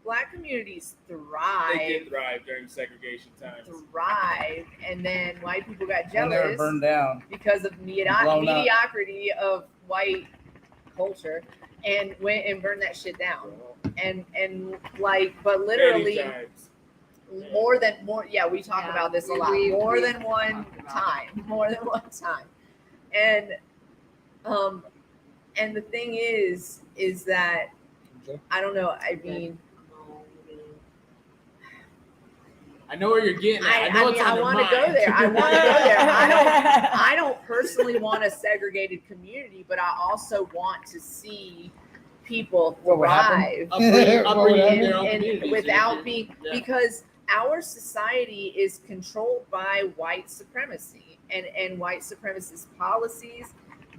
Black communities thrive. They did thrive during segregation times. Thrive, and then white people got And they were jealous burned down. because of Blown up. mediocrity of white culture, and went and burned that shit down. And like, but literally, Yeah, we talk Yeah, about this a lot. we More than talked one about time. More than one time. And and the thing is that I don't know. I mean, I know where you're getting at. I mean, I want to go there. I want to go there. I don't personally want a segregated community, but I also want to see people What would happen? thrive Upbringing their own and communities. without being Yeah. because our society is controlled by white supremacy and white supremacist policies.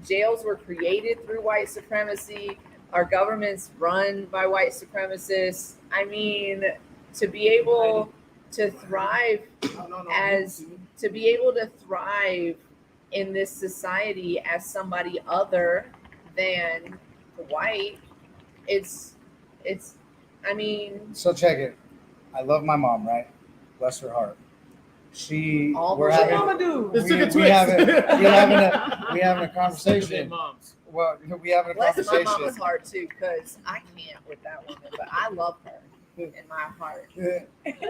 Jails were created through white supremacy. Our government's run by white supremacists. I mean, to be able to thrive in this society as somebody other than white, it's I mean, So check it. I love my mom, right? Bless her heart. We're What's your having mama do? Let's take a we twist. having a conversation. Moms. Well, we having a Bless my conversation. mama's heart too, because I can't with that woman, but I love her in my heart. Go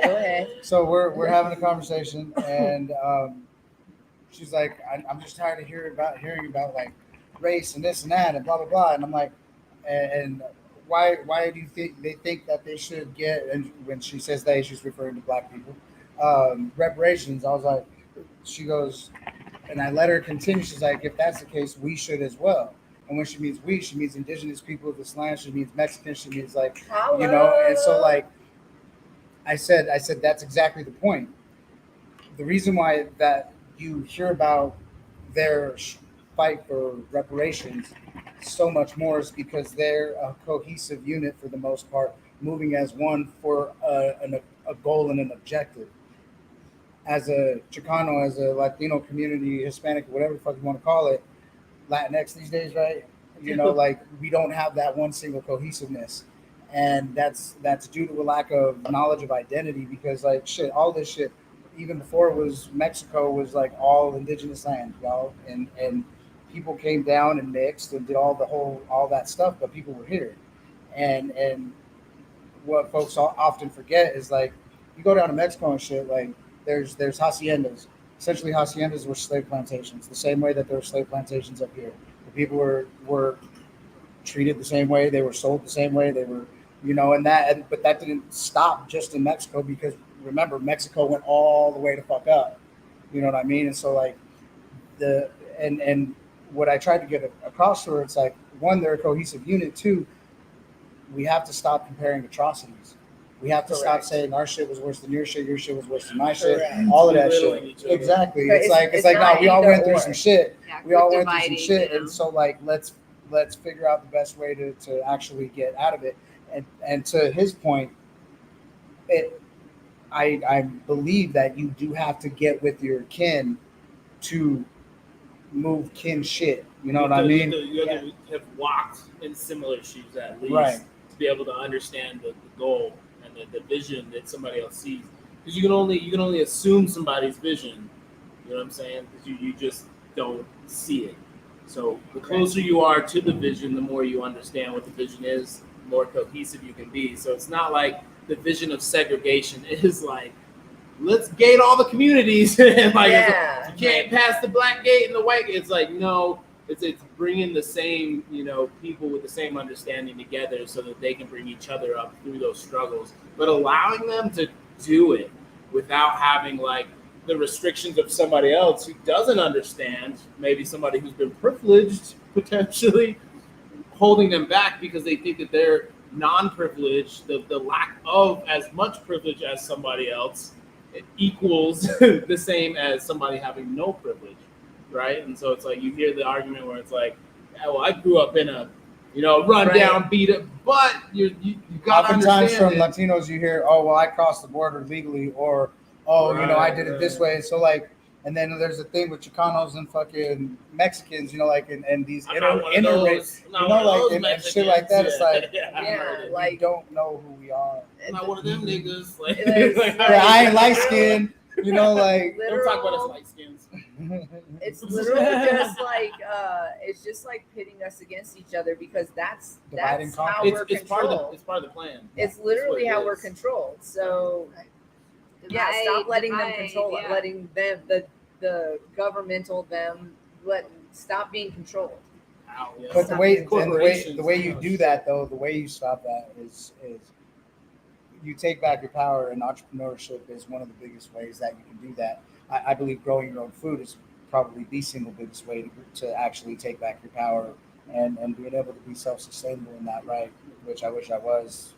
ahead. So we're having a conversation, and she's like, I'm just tired of hearing about like race and this and that and blah blah blah, and I'm like, and why do you think they think that they should get? And when she says they, she's referring to black people, reparations. I was like, she goes, and I let her continue. She's like, if that's the case, we should as well. And when she means we, she means indigenous people of this land. She means Mexicans. She means like, you know. And so like, I said that's exactly the point. The reason why that you hear about their fight for reparations so much more is because they're a cohesive unit for the most part, moving as one for a goal and an objective. As a Chicano, as a Latino community, Hispanic, whatever the fuck you want to call it, Latinx these days, right? You know, like we don't have that one single cohesiveness. And that's due to a lack of knowledge of identity because like shit, all this shit, even before it was Mexico, was like all indigenous land, y'all. And people came down and mixed and did all that stuff, but people were here. And what folks often forget is like you go down to Mexico and shit, like there's haciendas. Essentially haciendas were slave plantations, the same way that there were slave plantations up here. The people were treated the same way, they were sold the same way, they were, you know, but that didn't stop just in Mexico because remember Mexico went all the way to fuck up. You know what I mean? And so like and what I tried to get across to her, it's like one, they're a cohesive unit, two, we have to stop comparing atrocities. We have to stop saying our shit was worse than your shit was worse than my shit, all of that shit. Exactly. It's like no, we all went through some shit. Yeah, We all went through some dividing, shit, you know. and so like let's figure out the best way to actually get out of it. And to his point, I believe that you do have to get with your kin to move kin shit. You know what I mean? You have to have walked in similar shoes at least Right. to be able to understand the goal and the vision that somebody else sees. Because you can only assume somebody's vision. You know what I'm saying? Because you just don't see it. So the closer you are to the vision, the more you understand what the vision is, the more cohesive you can be. So it's not like the vision of segregation is like, let's gate all the communities and like Yeah. you can't pass the black gate and the white gate. It's like no, it's bringing the same people with the same understanding together so that they can bring each other up through those struggles, but allowing them to do it without having like the restrictions of somebody else who doesn't understand, maybe somebody who's been privileged potentially holding them back because they think that they're non-privileged, the lack of as much privilege as somebody else equals the same as somebody having no privilege, right? And so it's like you hear the argument where it's like, yeah, well, I grew up in a rundown, beat up, but you got to Oftentimes understand from it. Latinos you hear, oh well, I crossed the border legally, or I did it this way. So like, and then there's a thing with Chicanos and fucking Mexicans, like and these I'm not one of interrace, those- I'm not one of those and shit like that. It's like Yeah, we like don't know who we are. I'm not one of them niggas. Like, It's like, like- Yeah, I ain't light skinned, like. don't talk about us light skins. It's literally just like pitting us against each other because that's Divide and how conquer. we're It's part of controlled. it's part of the plan. It's literally That's what it how we're is. controlled. So Yeah, stop letting them divide, control it, yeah. letting them the governmental them stop being controlled. But the way Corporations, the way you do that though, the way you stop that is you take back your power, and entrepreneurship is one of the biggest ways that you can do that. I believe growing your own food is probably the single biggest way to actually take back your power and being able to be self-sustainable in that, right? Which I wish I was,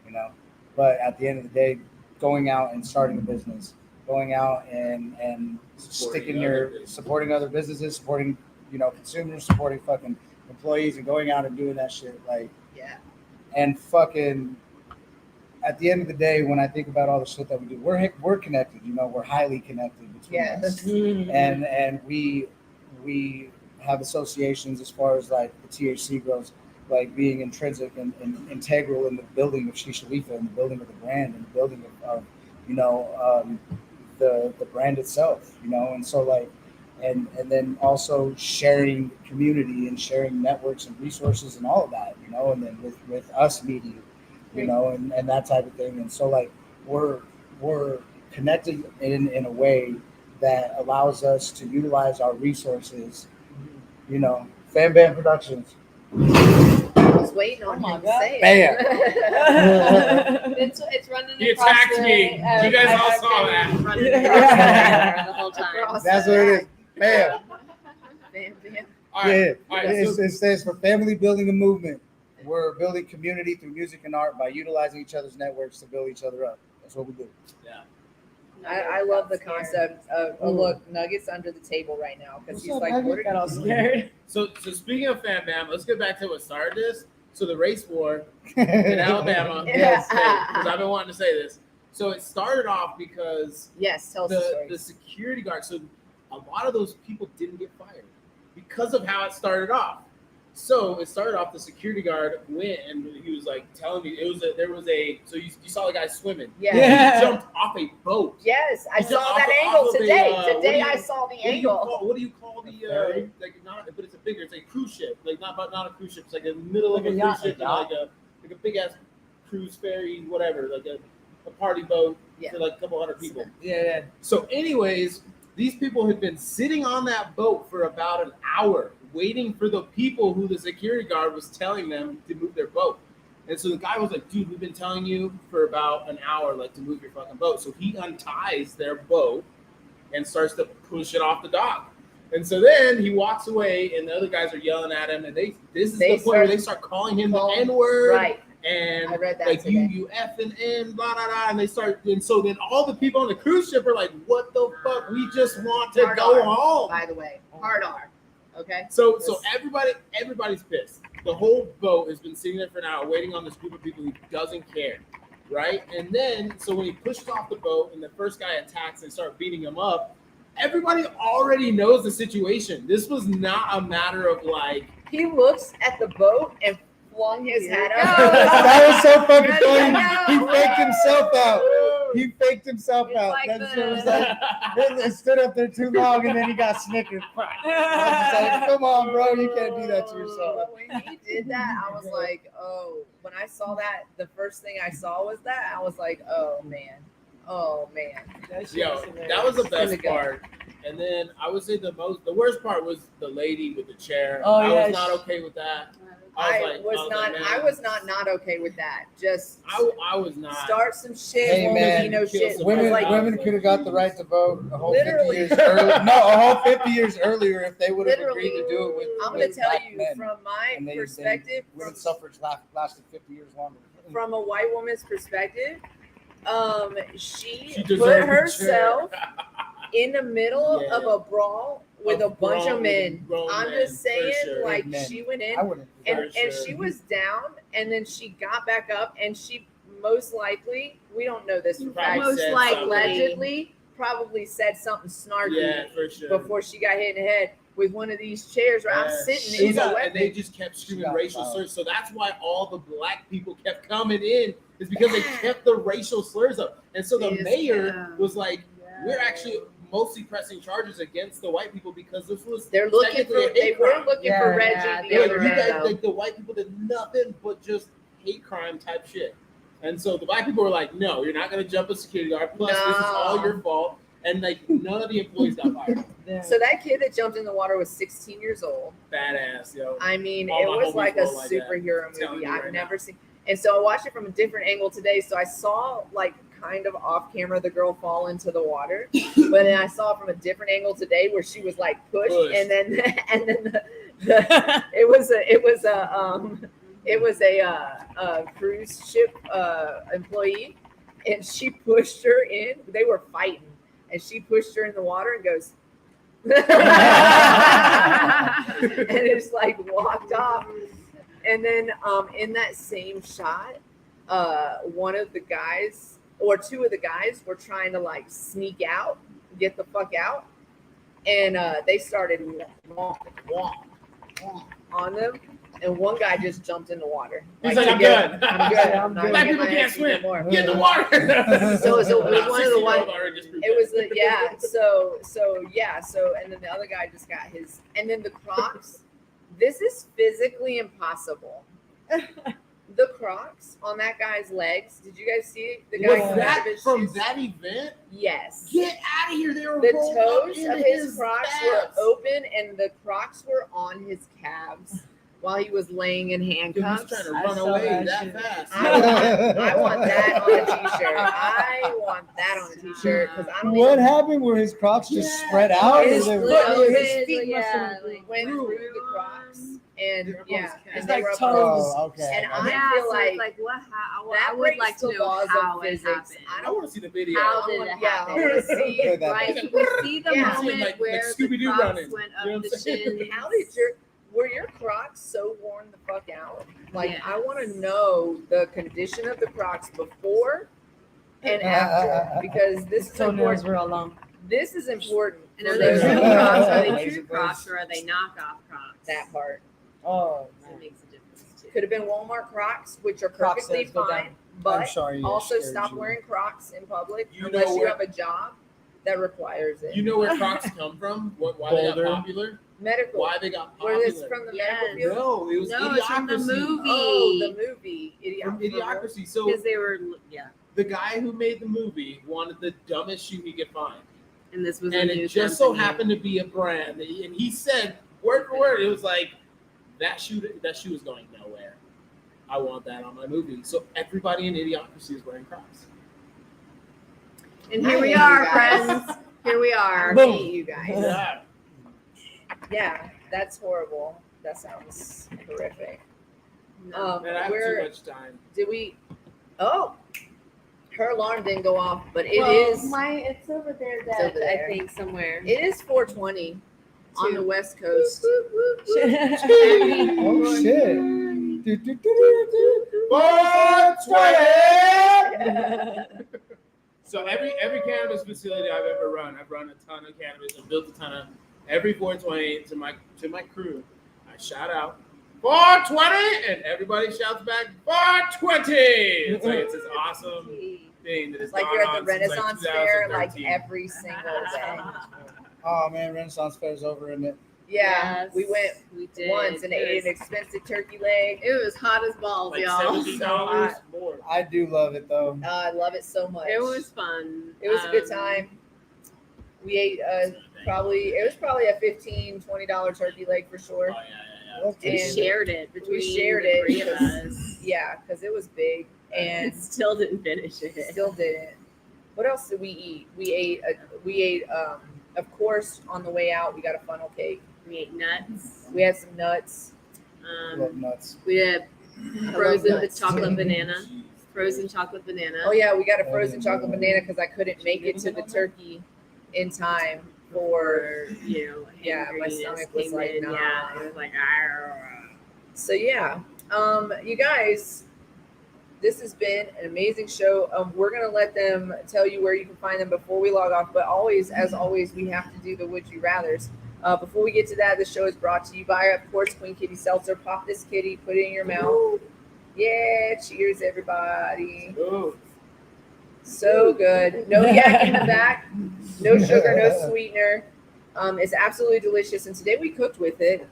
you know. But at the end of the day, going out and starting a business, going out and supporting other businesses, supporting, you know, consumers, supporting fucking employees, and going out and doing that shit, like, Yeah. and fucking at the end of the day, when I think about all the shit that we do, we're connected, you know, we're highly connected between us, and we have associations as far as like the THC goes, like being intrinsic and integral in the building of Shisha Leafa, and the building of the brand, and the building of you know, the brand itself, you know. And so like, and then also sharing community and sharing networks and resources and all of that, you know. And then with us meeting, you know, and that type of thing. And so like we're connected in a way that allows us to utilize our resources, you know. Fam Bam Productions. I was waiting on him to say it. It's running He across attacked the, me. You guys all saw that. running across there the whole time. That's what it is. Bam. Bam, bam. All right. Yeah. All right. So, It stands for Family Building a Movement. We're building community through music and art by utilizing each other's networks to build each other up. That's what we do. yeah. I love the concept of look, Nuggets under the table right now because he's like, what got all are you scared. So speaking of Fam Bam, let's get back to what started this. So the race war in Alabama, Yes. because I've been wanting to say this. So it started off because Yes, tell us the story. the security guard. So a lot of those people didn't get fired because of how it started off. So it started off, the security guard went and he was like telling me so you saw the guy swimming. Yeah. He jumped off a boat. Yes, I He saw jumped that off angle of a, today. what do Today you- I saw the What do you angle. call the ferry? like not, but it's a bigger, it's a cruise ship, like not a cruise ship, it's like a middle Like of a a yacht, cruise ship, like like a big ass cruise ferry, whatever, like a party boat Yeah. for like a couple hundred people. Yeah. So, anyways, these people had been sitting on that boat for about an hour, waiting for the people who the security guard was telling them to move their boat. And so the guy was like, dude, we've been telling you for about an hour, like, to move your fucking boat. So he unties their boat and starts to push it off the dock. And so then he walks away, and the other guys are yelling at him, and this is the point where they start calling him the N-word. Right. And I read that like today. you F and N, blah blah blah, and they start, and so then all the people on the cruise ship are like, "What the fuck? We just want to Hard go R, home." By the way, hard R. Okay. So everybody's pissed. The whole boat has been sitting there for an hour waiting on this group of people who doesn't care, right? And then so when he pushes off the boat and the first guy attacks and start beating him up, everybody already knows the situation. This was not a matter of like, He looks at the boat and flung his hat up. That was so fucking Ready to funny. go. He faked himself out. He faked himself It's out. like That shit the- was like, it stood up there too long, and then he got snickered. I was just like, come on, bro, you can't do that to yourself. But when he did that, I was like, oh. When I saw that, the first thing I saw was that. I was like, oh man. yo, that was the Gonna best go. part. And then I would say the worst part was the lady with the chair. Oh, I yeah, was not okay with that. I was not okay with that. Just I was not. start some shit, Hey, won't man. be no shit. Women, Like, women could have got the right to vote a whole 50 Literally. years earlier. No, a whole 50 years earlier if they would have Literally. agreed to do it with. I'm gonna with tell black you men. from my And perspective, women's suffrage lasted 50 years longer. from a white woman's perspective, she She put deserved the herself in the middle Yeah. of a brawl with a bunch of men. grown I'm men, just saying, for sure. like, Men. she went in I wouldn't. and For sure. she was down, and then she got back up, and she most likely, we don't know this for Probably fact, Most said likely. something. allegedly probably said something snarky Yeah, for sure. before she got hit in the head with one of these chairs where I'm Yeah. sitting She in the got- weapon. and they just kept screaming got racial fouled. slurs. So that's why all the black people kept coming in, is because they kept the racial slurs up. And so the Yes, mayor yeah. was like, we're actually mostly pressing charges against the white people because this was They're looking for. technically a They hate were crime. looking Yeah. for Reggie Yeah, the they Like, other you day. guys, though. like the white people did nothing but just hate crime type shit. And so the black people were like, no, you're not going to jump a security guard. Plus, this is all your fault. And like none of the employees got fired. So that kid that jumped in the water was 16 years old. Badass, yo. I mean, All it my was homies like a roll like that. superhero Telling movie. you I've right never now. seen. And so I watched it from a different angle today. So I saw like kind of off camera the girl fall into the water, but then I saw it from a different angle today where she was like pushed. And then the it was a cruise ship employee, and she pushed her in. They were fighting, and she pushed her in the water and goes. And it's like walked off. And then in that same shot, one of the guys or two of the guys were trying to like sneak out, get the fuck out, and they started on them, and one guy just jumped in the water. He's like, I'm good. good. I'm good. I'm not Black gonna people get my can't ass beat swim. no more. Get in the water. So it was one of the ones. It was the So and then the other guy just got his, and then the Crocs. This is physically impossible. The Crocs on that guy's legs. Did you guys see the guy? Was that his from shoes? that event? Yes. Get out of here! They were The rolled up toes into of his Crocs were calves. open, and the Crocs were on his calves while he was laying in Dude, he's handcuffs. trying to I run saw away that that shit. fast. I want that on a t-shirt. I want that on a t-shirt because I don't What even happened? Were his Crocs just Yeah. spread out? His Or they foot- were- his feet must have went through the Crocs, and They're yeah, almost and cast. they Like were up toes. close. Oh, okay. And Okay. Yeah, feel so like it's like what? How? that I would breaks like the to know laws how of it physics. happened. I want to see the video. How did it Yeah, I happen? want to see. Heard that Right, before. we see the Yeah. moment Like where the Scooby-Doo Crocs running. went You know up what the I'm saying? shins. How did were your Crocs so worn the fuck out? Like, Yes. I want to know the condition of the Crocs before and after, because this is Toenails important. were all long. This is important. And are for they those- real Crocs? Are they Laser true blades. Crocs or are they knockoff Crocs? that part? Oh, So it makes a difference too. Could have been Walmart Crocs, which are Crocs perfectly says go fine, down. but I'm sorry. also stop wearing Crocs in public You unless know you where- have a job that requires it. You know where Crocs come from? Why they Boulder. got popular? Medical. Why they got Where popular? this from the Yes. medical field? No, it was No, it's from the Idiocracy. movie. Oh, the movie. From Idiocracy. So Because they were, the guy who made the movie wanted the dumbest shoe he could find, and this was and a new it just so company. happened to be a brand. And he said word for word, it was like that shoe is going nowhere. I want that on my movie. So everybody in Idiocracy is wearing Crocs. And I here we hate are, you guys. friends. Here we are. I Boom. hate you guys. Yeah. Yeah, that's horrible. That sounds horrific. No. And I have too Where much time. did we? Oh, her alarm didn't go off, but it Well, is. It's over there. It's over there. I think somewhere. It is 4:20 on the West Coast. Oh shit. Do, do, do, do, do. 420! So every cannabis facility I've ever run, I've run a ton of cannabis. I've built a ton of every 420 to my crew. I shout out 420, and everybody shouts back 420. It's like it's this awesome thing that is Like you're at the Renaissance Fair, like every single day. Oh man, Renaissance Fair's over, isn't it? Yeah, Yes, we went we did. once and ate an expensive turkey leg. It was hot as balls, like y'all. $70 more. I do love it though. I love it so much. It was fun. It was a good time. We ate it was probably a $15-$20 turkey leg for sure. Oh, yeah. That's We pretty And- good. shared it between We shared the it three of because- us. Yeah, because it was big and And still didn't finish it. still didn't. What else did we eat? We ate of course on the way out we got a funnel cake. We ate nuts. We had some nuts. Love nuts. We had I frozen love nuts. chocolate banana. Frozen chocolate banana. Oh yeah, we got a frozen chocolate banana because I couldn't make it to the turkey in time for. Yeah, my hangriness stomach was came like, in. nah. Yeah, it was like, "Arr." So yeah, you guys, this has been an amazing show. We're gonna let them tell you where you can find them before we log off. But always, as always, we have to do the would you rather's. Before we get to that, the show is brought to you by, of course, Queen Kitty Seltzer. Pop this kitty, put it in your mouth. Yeah, cheers, everybody. Ooh. So good. No yak in the back. No sugar, no sweetener. It's absolutely delicious. And today we cooked with it.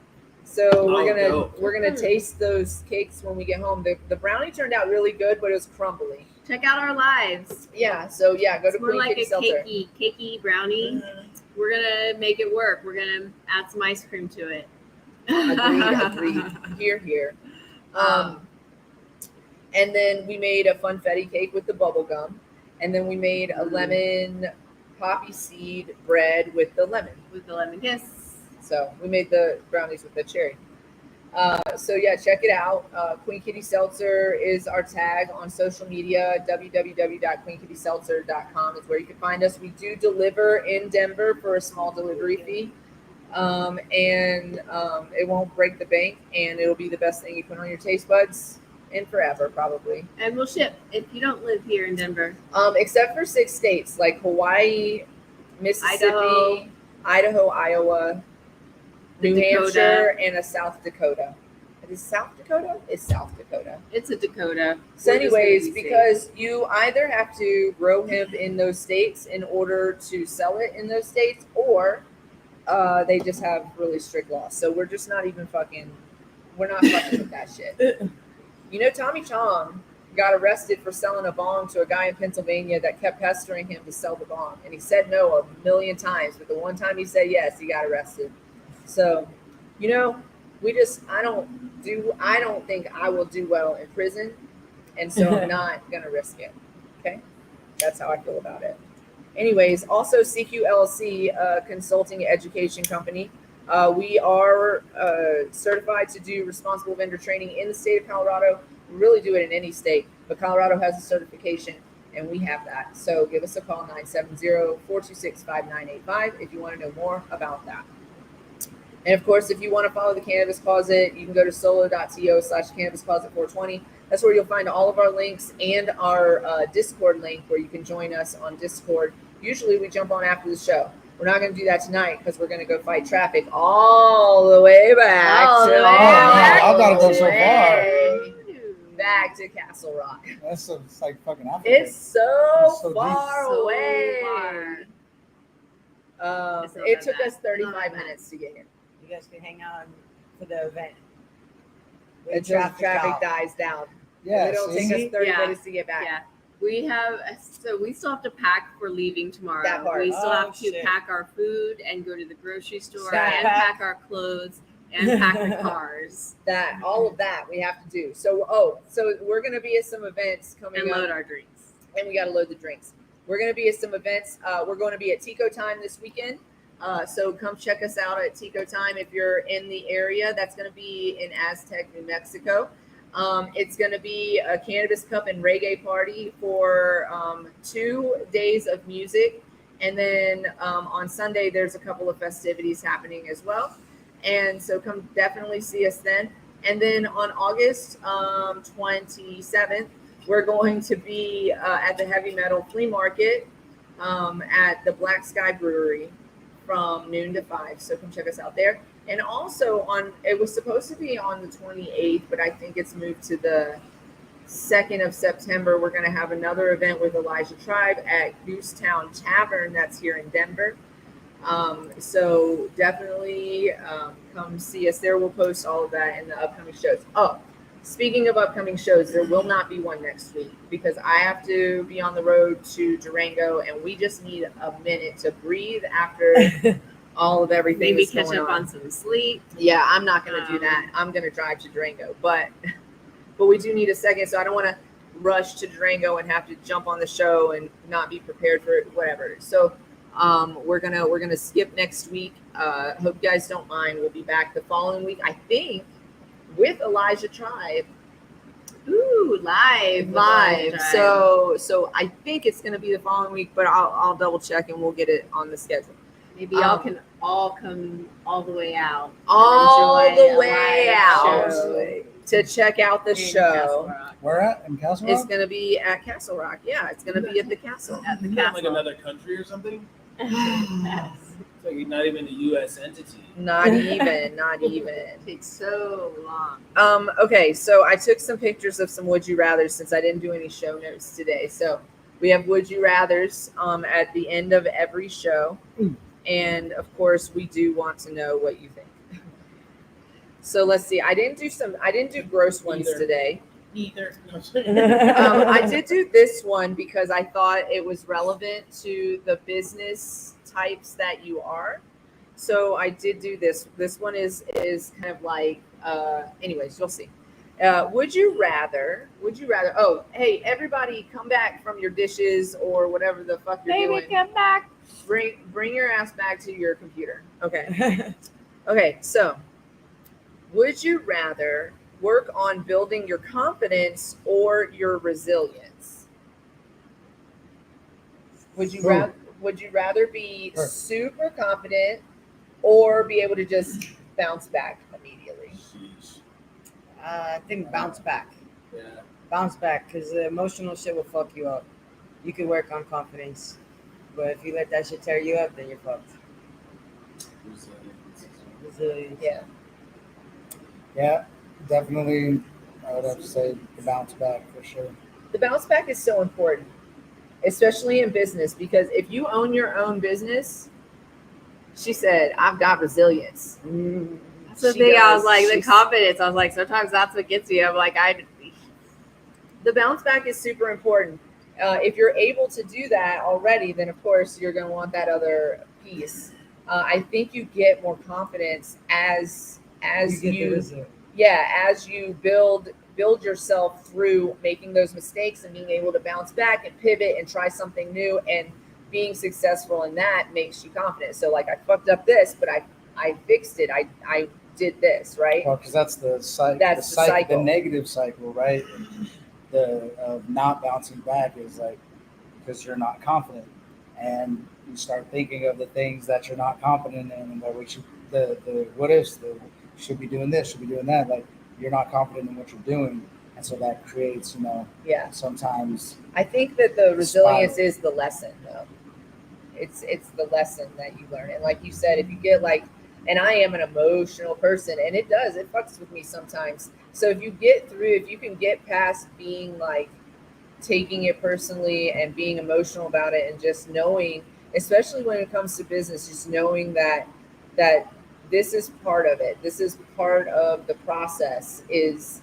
So Oh, we're gonna taste those cakes when we get home. The brownie turned out really good, but it was crumbly. Check out our lives. Yeah. So yeah, go It's to more Queen like Kitty a Seltzer. cakey brownie. We're gonna make it work. We're gonna add some ice cream to it. Agreed. Here. And then we made a funfetti cake with the bubble gum, and then we made a lemon poppy seed bread with the lemon. With the lemon kiss. So we made the brownies with the cherry. So yeah, check it out. Queen Kitty Seltzer is our tag on social media. www.queenkittyseltzer.com is where you can find us. We do deliver in Denver for a small delivery fee. It won't break the bank, and it'll be the best thing you put on your taste buds in forever, probably. And we'll ship if you don't live here in Denver. Except for 6 states like Hawaii, Mississippi, Idaho, Iowa, New Hampshire, and a South Dakota. Is South Dakota? It's South Dakota. It's a Dakota. So anyways, because you either have to grow hemp in those states in order to sell it in those states, or they just have really strict laws. So we're just not even fucking with that shit. You know, Tommy Chong got arrested for selling a bong to a guy in Pennsylvania that kept pestering him to sell the bong. And he said no a million times, but the one time he said yes, he got arrested. So, you know, I don't think I will do well in prison. And so I'm not going to risk it. Okay. That's how I feel about it. Anyways, also CQ LLC, consulting education company. We are certified to do responsible vendor training in the state of Colorado. We really do it in any state, but Colorado has a certification, and we have that. So give us a call, 970-426-5985, if you want to know more about that. And of course, if you want to follow the Cannabis Closet, you can go to solo.to/cannabiscloset420. That's where you'll find all of our links and our Discord link where you can join us on Discord. Usually we jump on after the show. We're not going to do that tonight because we're going to go fight traffic all the way back. I gotta go so far. Back to Castle Rock. It's like fucking Africa. It's so deep. far away. It took us 35 Not minutes to get here. You guys can hang out for the event. Until traffic dies down. Yeah, It'll take us 30 minutes to get back. Yeah. We still have to pack for leaving tomorrow. That part. We still have to pack our food and go to the grocery store and pack our clothes and pack the cars. All of that we have to do. So we're gonna be at some events coming And up. load our drinks. And we gotta load the drinks. We're gonna be at some events. We're going to be at Tico Time this weekend. So come check us out at Tico Time if you're in the area. That's gonna be in Aztec, New Mexico. It's going to be a Cannabis Cup and Reggae party for 2 days of music. And then on Sunday, there's a couple of festivities happening as well. And so come definitely see us then. And then on August 27th, we're going to be at the Heavy Metal Flea Market at the Black Sky Brewery from noon to 5. So come check us out there. And also it was supposed to be on the 28th, but I think it's moved to the 2nd of September. We're going to have another event with Elijah Tribe at Goosetown Tavern. That's here in Denver. So definitely come see us there. We'll post all of that in the upcoming shows. Oh, speaking of upcoming shows, there will not be one next week because I have to be on the road to Durango, and we just need a minute to breathe after all of everything. Maybe catch up on some sleep. Yeah, I'm not going to do that. I'm going to drive to Durango, but we do need a second, so I don't want to rush to Durango and have to jump on the show and not be prepared for it, whatever. So we're gonna skip next week. Hope you guys don't mind. We'll be back the following week, I think, with Elijah Tribe. Ooh, live. So I think it's gonna be the following week, but I'll double check and we'll get it on the schedule. Maybe y'all can all come all the way out. To check out the show. Where at? In Castle Rock? It's going to be at Castle Rock. Yeah, it's going to be at the castle. At the Isn't that castle. like another country or something? Yes. It's like not even a U.S. entity. Not even. It takes so long. Okay, so I took some pictures of some Would You Rathers since I didn't do any show notes today. So we have Would You Rathers at the end of every show. And of course, we do want to know what you think. So let's see. I didn't do gross ones Either. today. Either. I did do this one because I thought it was relevant to the business types that you are. So I did do this. This one is kind of like, anyways, you'll see. Would you rather, oh, hey, everybody come back from your dishes or whatever the fuck you're Baby, doing. come back. Bring your ass back to your computer. Okay. Okay, so would you rather work on building your confidence or your resilience? Would you rather be super confident or be able to just bounce back immediately? I think bounce back. Yeah. Bounce back, because the emotional shit will fuck you up. You can work on confidence, but if you let that shit tear you up, then you're fucked. Resilience. Yeah. Yeah, definitely. I would have to say the bounce back for sure. The bounce back is so important, especially in business, because if you own your own business, she said, I've got resilience. That's the She thing. I was does. like, the She's- confidence. I was like, sometimes that's what gets you. I'm like, The bounce back is super important. If you're able to do that already, then of course you're going to want that other piece. I think you get more confidence as get the you result. as you build yourself through making those mistakes and being able to bounce back and pivot and try something new, and being successful in that makes you confident. So like, I fucked up this, but I fixed it. I did this, right? Well, because that's the cycle. That's the cycle. The negative cycle, right? The not bouncing back is like because you're not confident, and you start thinking of the things that you're not confident in, and that we should the what ifs, the should be doing this, should be doing that. Like you're not confident in what you're doing, and so that creates, Yeah. sometimes. I think that the resilience is the lesson, though. It's the lesson that you learn. And like you said, if you get like, and I am an emotional person, and it fucks with me sometimes. So if you can get past being like taking it personally and being emotional about it, and just knowing, especially when it comes to business, just knowing that this is part of it. This is part of the process. Is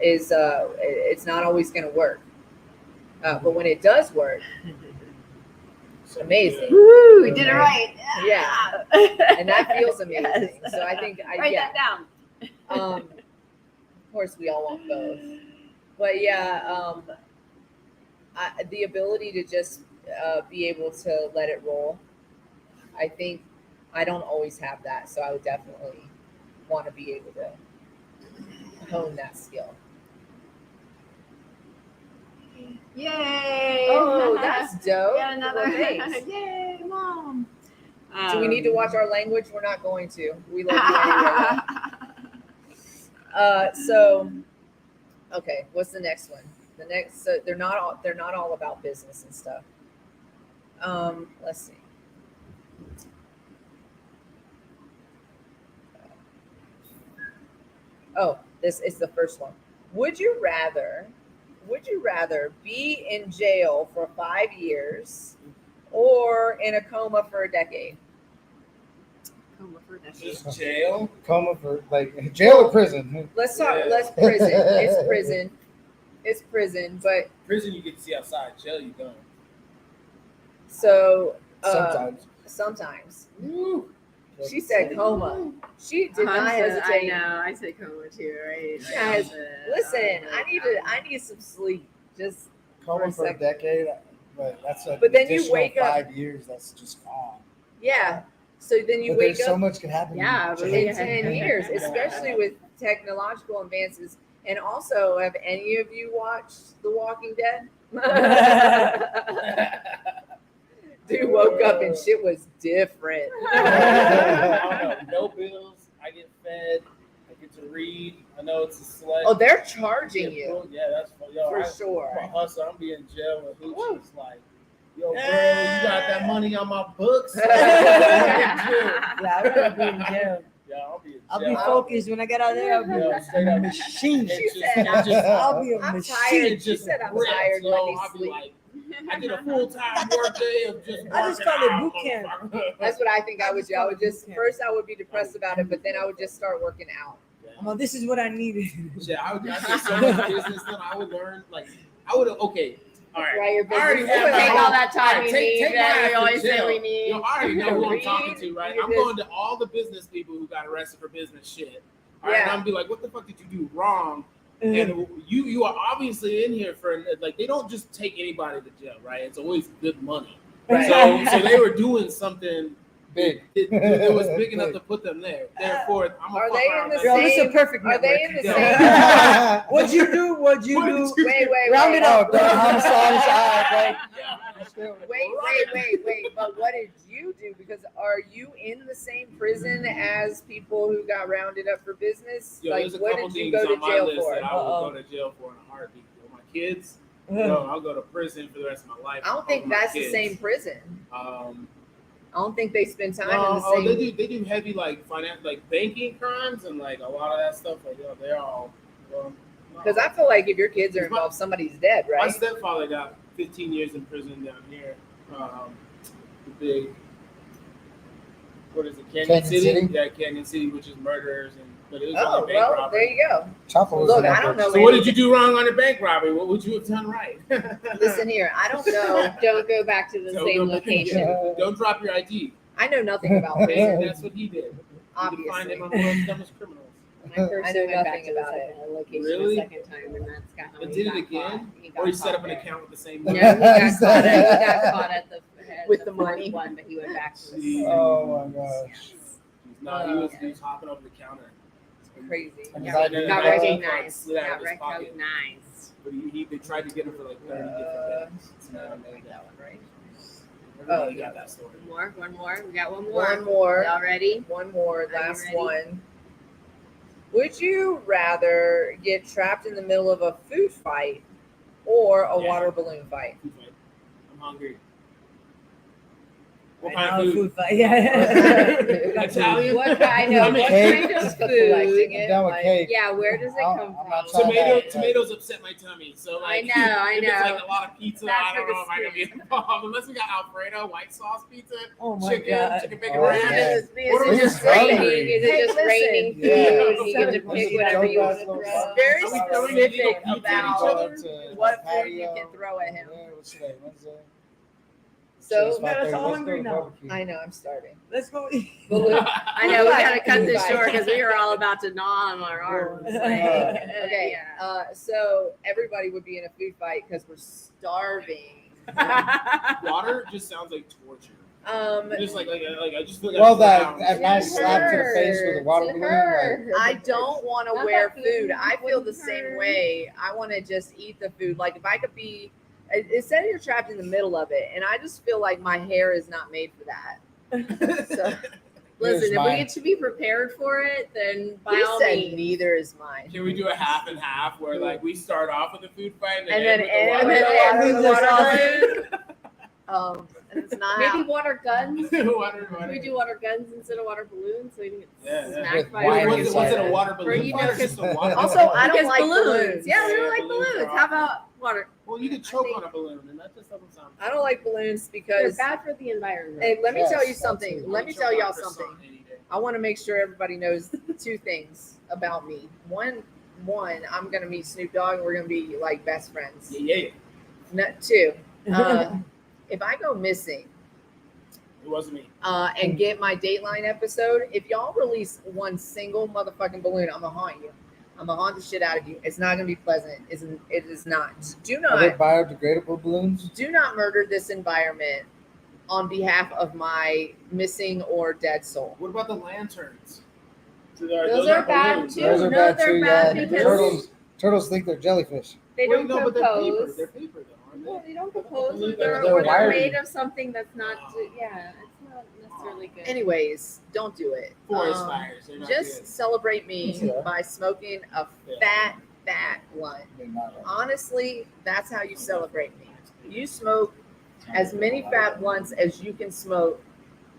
it's not always going to work, but when it does work, it's amazing. woo, we did it right. Yeah, and that feels amazing. Yes. So I think Write that down. Of course, we all want both, but yeah, the ability to just be able to let it roll. I think I don't always have that, so I would definitely want to be able to hone that skill. Yay! Oh, that's dope. Got another. Well, thanks. Yay, mom. Do we need to watch our language? We're not going to. We love you anyway. So, okay, what's the next one? The next, so they're not all about business and stuff. Let's see. Oh, this is the first one. Would you rather be in jail for 5 years or in a coma for a decade? Just jail. Coma for like jail or prison. Let's talk. Yeah. Let's prison. It's prison. It's prison. But Prison you get to see outside. Jail you don't. so Sometimes. sometimes she said coma. She did not hesitate. I know. I said coma too, right? Guys, listen, I need some sleep. Just Coma for a second. decade, but that's a But then you additional wake up- 5 years. That's just gone. yeah. So then you But wake there's so up much can happen. Yeah, but in yeah. 10 years, especially with technological advances. And also, have any of you watched The Walking Dead? Dude woke up and shit was different. I don't know. No bills. I get fed. I get to read. I know it's a select. Oh, they're charging you Yeah, that's fun. Yo, for I'm sure. a hustler. I'm being in jail with hoochies. Like, yo, bro, you got that money on my books? Yeah, I'd rather be in jail. Yeah, I'll be in jail. I'll be focused when I get out there. I'll be Yeah, straight a up. machine. She said, I'll be a I'm machine. tired. She said I'm tired. Let me I'll be sleep. like, I did a full-time work day of just I just working call it out, boot camp. motherfucker. That's what I think I would do. I would just Yeah. first I would be depressed about it, but then I would just start working out. Oh, this is what I needed. Shit, I did so much business then. I would learn, like, I would have, okay, all right. Write your I already business. have my Take own- all that time all right, you take- need take that my we ass always to say jail. we need. You know, I already know who I'm Read, talking to, right? you I'm just- going to all the business people who got arrested for business shit. All right, Yeah. and I'm gonna be like, what the fuck did you do wrong? And you are obviously in here for, like, they don't just take anybody to jail, right? It's always good money. Right. So they were doing something Big. It was big enough to put them there. Therefore, I'm Are gonna they fuck around in the with Yo, that. this is a perfect Are they in the Yo. same? What'd you do? What'd you What do? did you Wait. Round it up. Oh, the homicide is high, Wait. But what did you do? Because are you in the same prison as people who got rounded up for business? Yo, like, there's a what couple did you things go to on my jail list for? that I will go to jail for in a heartbeat. With my kids, I'll go to prison for the rest of my life. I don't think over my that's the kids. same prison. I don't think they spend time in the Oh, same. they do heavy like finance, like banking crimes, and like a lot of that stuff. Like, yo, they're all. Because I feel like if your kids are involved, somebody's dead, My right? stepfather got 15 years in prison down here. The big, what is it, Canyon City? Yeah, Canyon City, which is murders, but it was Oh, only bank well, robbery. there you go. Chopper was Look, in that I don't bitch. know. So what did you do wrong on the bank robbery? What would you have done right? Listen here, I don't know. Don't go back to the Don't same go back. location. Don't drop your ID. I know nothing about Okay, prison. that's what he did. You can find Obviously. him on the world's dumbest criminals. My person I know went back nothing to the about it. second location Really? a second time, and that's got how And he did it got again? caught. He got Or he set caught up an there. account with the same No, he name. got caught. He got caught at With the the money. fourth one, but he went back to the See. Oh my gosh. No, he was hopping over the counter. Crazy. And Yeah, his ID got card. recognized. Slid out Got of his pocket. recognized. But they tried to get him for like 30 different things. So now they That one, right? everybody got that story. One more. We got one more. One more. Y'all ready? One more. you Last ready? one. Would you rather get trapped in the middle of a food fight or a Yeah. water balloon fight? Food fight. I'm hungry. What Right kind now, of food? fight. Yeah. Italian? What kind of I mean, what cake. kind of Just collecting food? it. I'm down with like- cake. Yeah, where does it I'm come not from? trying that. Tomatoes upset my tummy. So like, I if it's like know. a lot of pizza, That's I don't for know if I'm gonna be involved. Unless we got Alfredo white sauce pizza, Oh my chicken, god. chicken bacon Oh, ranch. yeah. Is What it are just we raining? hungry? Is Hey, it just listen. raining food? Yeah. You get to Let's pick go whatever you back want to to the throw. bar. Very Are we throwing specific illegal pizza at each other? what food you can throw at him. Yeah, what's today? Wednesday? So got us all hungry now. I know I'm starting. Let's go eat. Balloon. I know we gotta cut this Bye. short because we were all about to gnaw on our arms. Okay. Yeah. So everybody would be in a food fight because we're starving. Water just sounds like torture. Just like I just feel like Well, I'm that drowned. that nice slap to the face with a water It balloon. Like, hurts. I don't want to Not wear that food. food I feel the wouldn't same hurt. way. I want to just eat the food. Like if I could be, it said you're trapped in the middle of it, and I just feel like my hair is not made for that. So Listen, if we mine. get to be prepared for it, then by he all said means. neither is mine. Can we do a half and half where like we start off with a food fight And then end end with with the the water? water balloon. And it's not. Maybe water guns. Water. We do water guns instead of water balloons, so we can get Yeah, yeah. smacked by Wire Was inside it a it. water Or balloon you fight or just- just a water Also, balloon? I don't Because like balloons. balloons. Yeah, we Yeah, don't like balloons are balloons. How about water? Well, you could choke on a balloon, and that just doesn't sound. I don't like balloons They're because. bad for the environment. Hey, let me Yes, tell you that's something. it. Let me tell y'all something. I want to make sure everybody knows two things about me. One, I'm gonna meet Snoop Dogg and we're gonna be like best friends. Yeah. Two, if I go missing It wasn't me. and get my Dateline episode, if y'all release one single motherfucking balloon, I'm gonna haunt you. I'm gonna haunt the shit out of you. It's not gonna be pleasant. It is not. Do Are they not biodegradable balloons? do not murder this environment on behalf of my missing or dead soul. What about the lanterns? Those are bad balloons. too. Those are No, bad they're too. bad Yeah, because- turtles think they're jellyfish. They Wait, don't no, but they're paper. compose. They're paper though, aren't Well, they? they don't compose. They're They're, or they're wiry. made of something that's not. Yeah, it's not necessarily good. Anyways, don't do it. Forest fires. They're not Just good. celebrate me Yeah. by smoking a Yeah. fat blunt. They're not. Honestly, that's how you celebrate me. You smoke as many fat blunts as you can smoke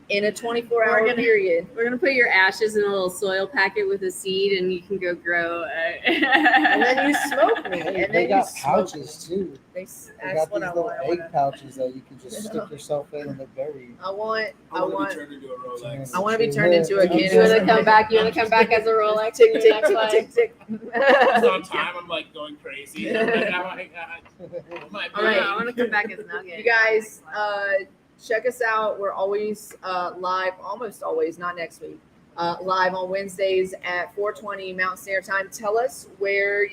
in a 24-hour period. We're gonna put your ashes in a little soil packet with a seed, and you can go grow. And then you smoke me. Hey, And they then got you smoke pouches me. too. They, They that's got what these I little want. egg pouches that you can just stick yourself in and they're buried. I want I want to be turned into a Rolex. I want to be turned into a You cannabis. You wanna come back? You wanna come back as a Rolex? Tick, in tick, your next tick, life? tick, tick. It's on time. I'm like going crazy. I'm like, oh my god. My All right. I want to come back as Nugget. You guys, check us out. We're always live, almost always, not next week. Live on Wednesdays at 4:20 Mountain Standard Time. Tell us where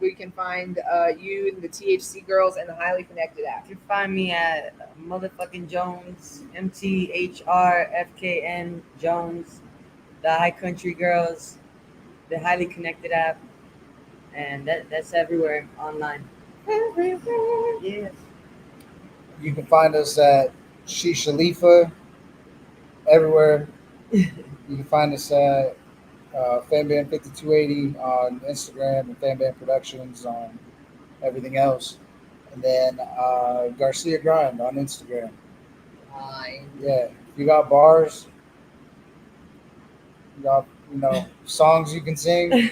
we can find you and the THC Girls and the Highly Connected app. You can find me at motherfucking Jones, MTHRFKN Jones, the High Country Girls, the Highly Connected app, and that's everywhere online. Yes. You can find us at Shisha Leafa everywhere. You can find us at Fanband 5280 on Instagram and Fanband Productions on everything else. And then Garcia Grind on Instagram. Yeah. If you got bars, you got songs you can sing,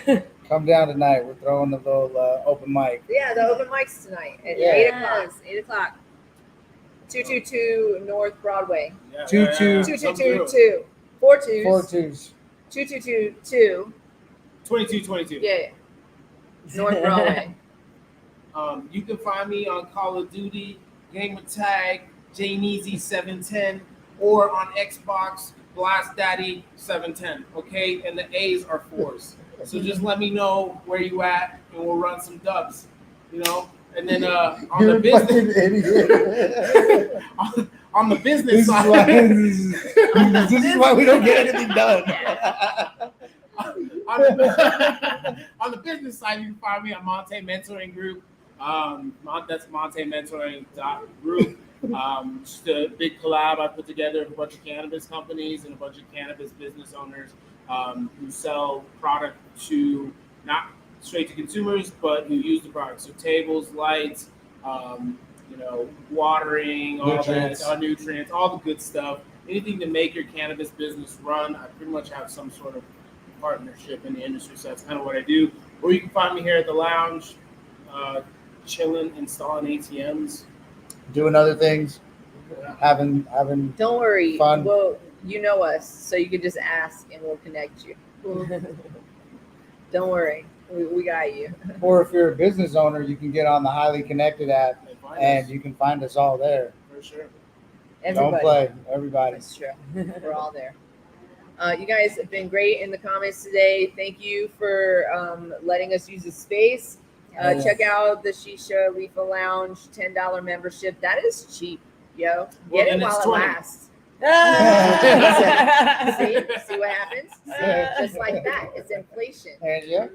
come down tonight. We're throwing a little open mic. Yeah, the open mics tonight at Yeah. 8 o'clock. 8 o'clock. 222 North Broadway. Yeah, 2222. 42. 4-2s. 2222. 2222. Yeah. North Broadway. You can find me on Call of Duty, Gamer Tag, JNeezy710, or on Xbox, Blast Daddy 710. Okay, and the A's are 4s. So just let me know where you at, and we'll run some dubs. And then on the business Idiot. on the business This side. is why we don't get anything done. On the business side, you can find me on Monte Mentoring Group. That's Monte Mentoring Group. Just a big collab I put together with a bunch of cannabis companies and a bunch of cannabis business owners who sell product to not straight to consumers, but who use the product. So tables, lights, watering, all Nutrients. that, nutrients, all the good stuff. Anything to make your cannabis business run. I pretty much have some sort of partnership in the industry, so that's kind of what I do. Or you can find me here at the lounge, chilling, installing ATMs. Doing other things, having Don't worry. Fun. Well, you know us, so you can just ask and we'll connect you. Don't worry. We got you. or if you're a business owner, you can get on the Highly Connected app and you can find us all there. For sure. Everybody. Don't play, everybody. That's true. We're all there. You guys have been great in the comments today. Thank you for letting us use the space. Check out the Shisha Leafa Lounge $10 membership. That is cheap, yo. Get it while it lasts. See what happens? Just like that. It's inflation. And yeah,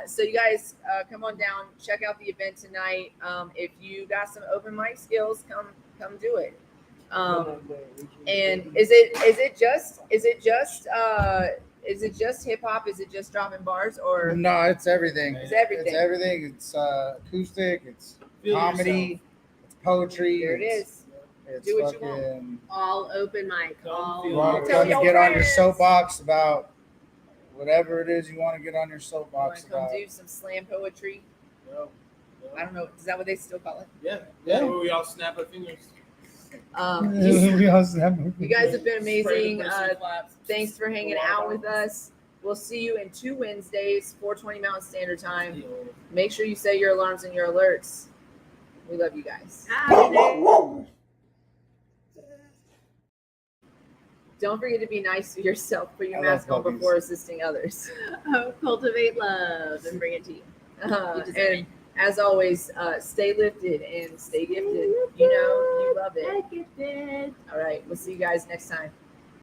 So you guys come on down, check out the event tonight. If you got some open mic skills, come do it. And is it just hip hop? Is it just dropping bars or no, it's everything. It's everything. It's everything. It's acoustic. It's Feel comedy. yourself. It's poetry. here it is? It's Do what you want. fucking. All open mic. Come All feel You want to Tell come your get on your friends. soapbox about whatever it is you want to get on your You want soapbox to come about. do some slam poetry? No. I don't know. Is that what they still call it? Yeah. Where we all snap our fingers. You guys have been Spray the amazing. person claps. Thanks for hanging out with us. We'll see you in 2 Wednesdays, 4:20 Mountain Standard Time. Make sure you set your alarms and your alerts. We love you guys. Don't forget to be nice to yourself. Put your I love mask on puppies. before assisting others. Cultivate love and bring it to you. You deserve And as always, stay lifted and stay gifted. You love it. Get it. All right. We'll see you guys next time.